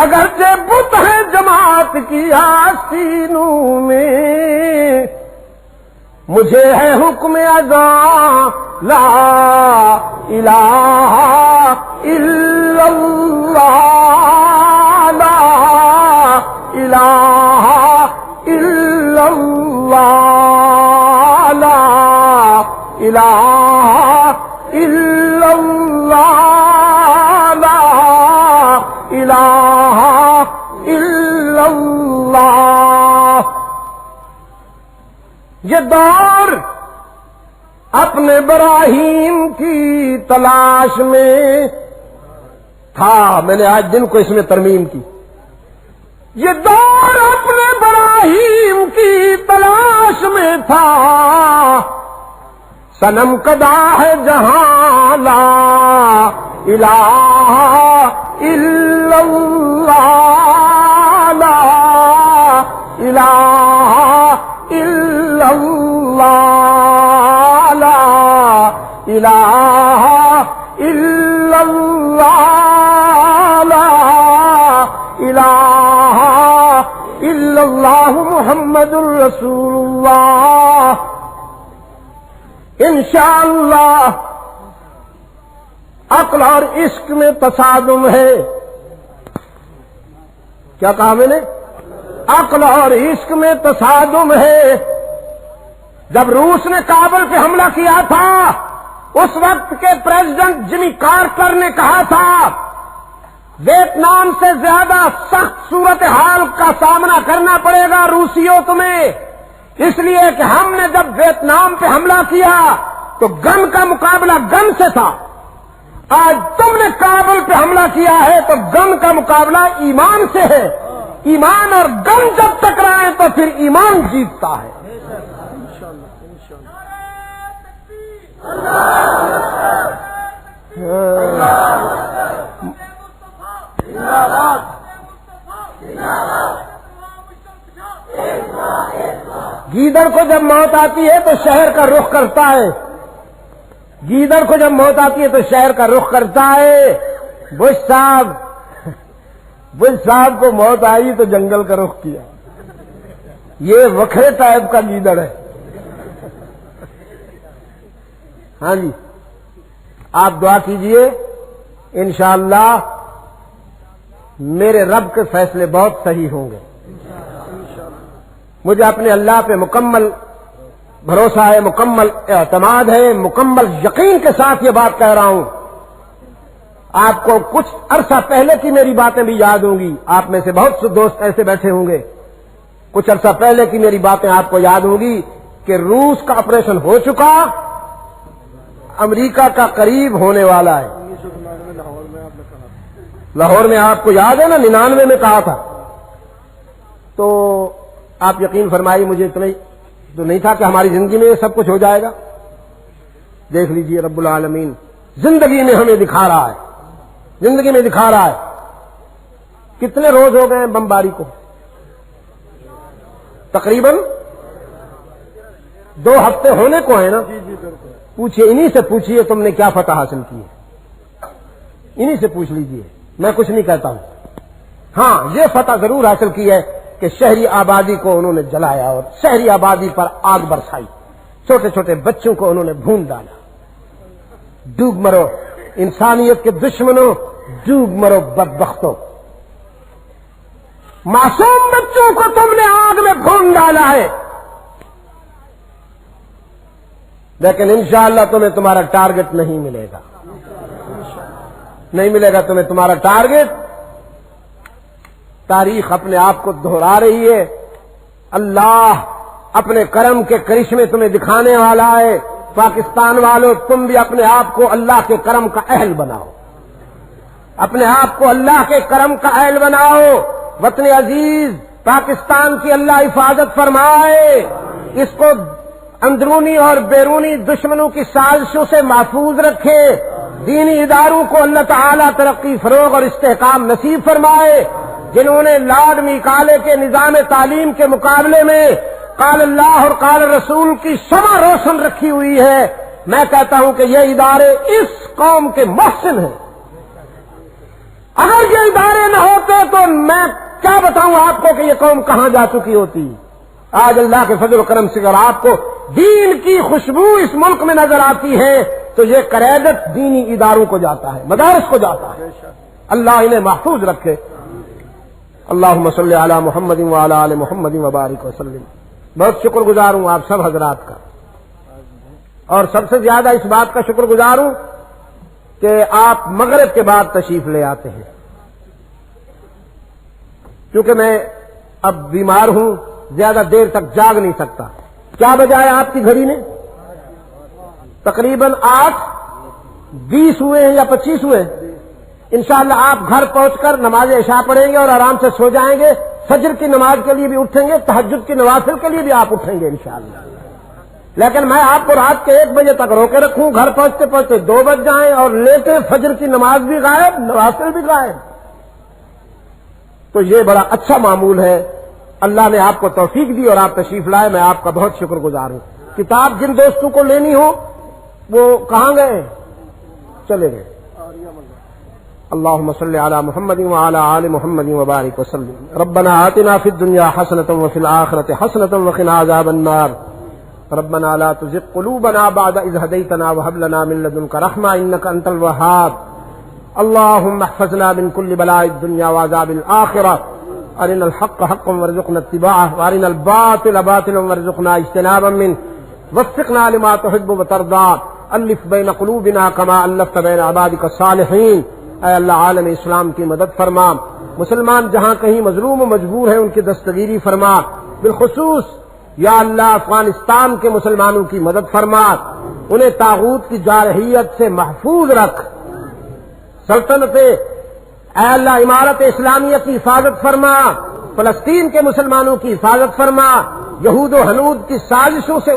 اگرچہ بت ہے جماعت کی آستینوں میں مجھے ہے حکم اذاں لا الہ الا اللہ لا الہ الا اللہ لا الہ الا اللہ لا الہ الا اللہ. یہ دور اپنے براہیم کی تلاش میں تھا. میں نے آج دن کو اس میں ترمیم کی. یہ دور اپنے براہیم کی تلاش میں تھا. صنم کدا ہے جہاں لا الہ الا اللہ لا الہ الا اللہ لا الہ الا اللہ لا الہ الا اللہ محمد الرسول اللہ. انشاءاللہ عقل اور عشق میں تصادم ہے. کیا کہا میں نے؟ عقل اور عشق میں تصادم ہے. جب روس نے کابل پہ حملہ کیا تھا اس وقت کے پریزیڈنٹ جمی کارٹر نے کہا تھا ویتنام سے زیادہ سخت صورتحال کا سامنا کرنا پڑے گا روسیوں تمہیں، اس لیے کہ ہم نے جب ویتنام پہ حملہ کیا تو گن کا مقابلہ گن سے تھا. آج تم نے کابل پہ حملہ کیا ہے تو گن کا مقابلہ ایمان سے ہے. ایمان اور گن جب ٹکرائیں تو پھر ایمان جیتتا ہے. گیدڑ کو جب موت آتی ہے تو شہر کا رخ کرتا ہے. گیدڑ کو جب موت آتی ہے تو شہر کا رخ کرتا ہے. بش صاحب کو موت آئی تو جنگل کا رخ کیا. یہ وکھرے ٹائپ کا گیدڑ ہے. ہاں جی، آپ دعا کیجئے انشاءاللہ میرے رب کے فیصلے بہت صحیح ہوں گے. مجھے اپنے اللہ پہ مکمل بھروسہ ہے، مکمل اعتماد ہے، مکمل یقین کے ساتھ یہ بات کہہ رہا ہوں. آپ کو کچھ عرصہ پہلے کی میری باتیں بھی یاد ہوں گی. آپ میں سے بہت سے دوست ایسے بیٹھے ہوں گے کچھ عرصہ پہلے کی میری باتیں آپ کو یاد ہوں گی کہ روس کا آپریشن ہو چکا، امریکہ کا قریب ہونے والا ہے۔ لاہور میں آپ کو یاد ہے نا 99 میں کہا تھا، تو آپ یقین فرمائیے مجھے اتنا تو نہیں تھا کہ ہماری زندگی میں یہ سب کچھ ہو جائے گا۔ دیکھ لیجئے رب العالمین زندگی میں ہمیں دکھا رہا ہے، زندگی میں دکھا رہا ہے۔ کتنے روز ہو گئے ہیں بمباری کو؟ تقریباً 2 ہفتے ہونے کو ہیں نا۔ پوچھئے، انہی سے پوچھئے تم نے کیا فتح حاصل کی ہے، انہی سے پوچھ لیجئے، میں کچھ نہیں کہتا ہوں۔ ہاں یہ فتح ضرور حاصل کی ہے کہ شہری آبادی کو انہوں نے جلایا اور شہری آبادی پر آگ برسائی، چھوٹے چھوٹے بچوں کو انہوں نے بھون ڈالا۔ ڈوب مرو انسانیت کے دشمنوں، ڈوب مرو بدبختوں، معصوم بچوں کو تم نے آگ میں بھون ڈالا ہے، لیکن انشاءاللہ تمہیں تمہارا ٹارگٹ نہیں ملے گا، نہیں ملے گا تمہیں تمہارا ٹارگٹ۔ تاریخ اپنے آپ کو دہرا رہی ہے، اللہ اپنے کرم کے کرشمے تمہیں دکھانے والا ہے۔ پاکستان والوں تم بھی اپنے آپ کو اللہ کے کرم کا اہل بناؤ، اپنے آپ کو اللہ کے کرم کا اہل بناؤ۔ وطن عزیز پاکستان کی اللہ حفاظت فرمائے، اس کو اندرونی اور بیرونی دشمنوں کی سازشوں سے محفوظ رکھے، دینی اداروں کو اللہ تعالی ترقی فروغ اور استحکام نصیب فرمائے۔ جنہوں نے لارڈ میکالے کے نظام تعلیم کے مقابلے میں قال اللہ اور قال رسول کی شمع روشن رکھی ہوئی ہے، میں کہتا ہوں کہ یہ ادارے اس قوم کے محسن ہیں۔ اگر یہ ادارے نہ ہوتے تو میں کیا بتاؤں آپ کو کہ یہ قوم کہاں جا چکی ہوتی۔ آج اللہ کے فضل و کرم سے اگر آپ کو دین کی خوشبو اس ملک میں نظر آتی ہے تو یہ کریڈٹ دینی اداروں کو جاتا ہے، مدارس کو جاتا ہے۔ اللہ انہیں محفوظ رکھے۔ اللہم صلی علی محمد وعلی آل محمد وبارک وسلم۔ بہت شکر گزار ہوں آپ سب حضرات کا، اور سب سے زیادہ اس بات کا شکر گزار ہوں کہ آپ مغرب کے بعد تشریف لے آتے ہیں، کیونکہ میں اب بیمار ہوں، زیادہ دیر تک جاگ نہیں سکتا۔ کیا بجائے آپ کی گھڑی نے؟ تقریباً 8:20 ہوئے ہیں یا 25 ہوئے ہیں۔ انشاءاللہ آپ گھر پہنچ کر نماز عشاء پڑھیں گے اور آرام سے سو جائیں گے، فجر کی نماز کے لیے بھی اٹھیں گے، تہجد کی نوافل کے لیے بھی آپ اٹھیں گے انشاءاللہ۔ لیکن میں آپ کو رات کے 1 بجے تک روکے رکھوں، گھر پہنچتے پہنچتے 2 بج جائیں اور لیتے فجر کی نماز بھی غائب، نوافل بھی غائب، تو یہ بڑا اچھا معمول ہے۔ اللہ نے آپ کو توفیق دی اور آپ تشریف لائے، میں آپ کا بہت شکر گزار ہوں۔ کتاب جن دوستوں کو لینی ہو وہ کہاں گئے؟ چلے گئے۔ اللهم صل على محمد وعلى آل محمد وبارك وسلم۔ ربنا آتنا في الدنيا حسنة وفي الآخرة حسنة وقنا عذاب النار۔ ربنا لا تزغ قلوبنا بعد إذ هديتنا وهب لنا من لدنك رحمة إنك أنت الوهاب۔ اللهم احفظنا من كل بلاء الدنيا وعذاب الآخرة۔ أرنا الحق حقا وارزقنا اتباعه وأرنا الباطل باطلا وارزقنا اجتنابا منه وفقنا لما تحب وترضى ألف بين قلوبنا كما ألفت بين عبادك الصالحين۔ اے اللہ عالم اسلام کی مدد فرما، مسلمان جہاں کہیں مظلوم و مجبور ہیں ان کی دستگیری فرما، بالخصوص یا اللہ افغانستان کے مسلمانوں کی مدد فرما، انہیں طاغوت کی جارحیت سے محفوظ رکھ، سلطنت اے اللہ امارت اسلامیہ کی حفاظت فرما، فلسطین کے مسلمانوں کی حفاظت فرما، یہود و ہنود کی سازشوں سے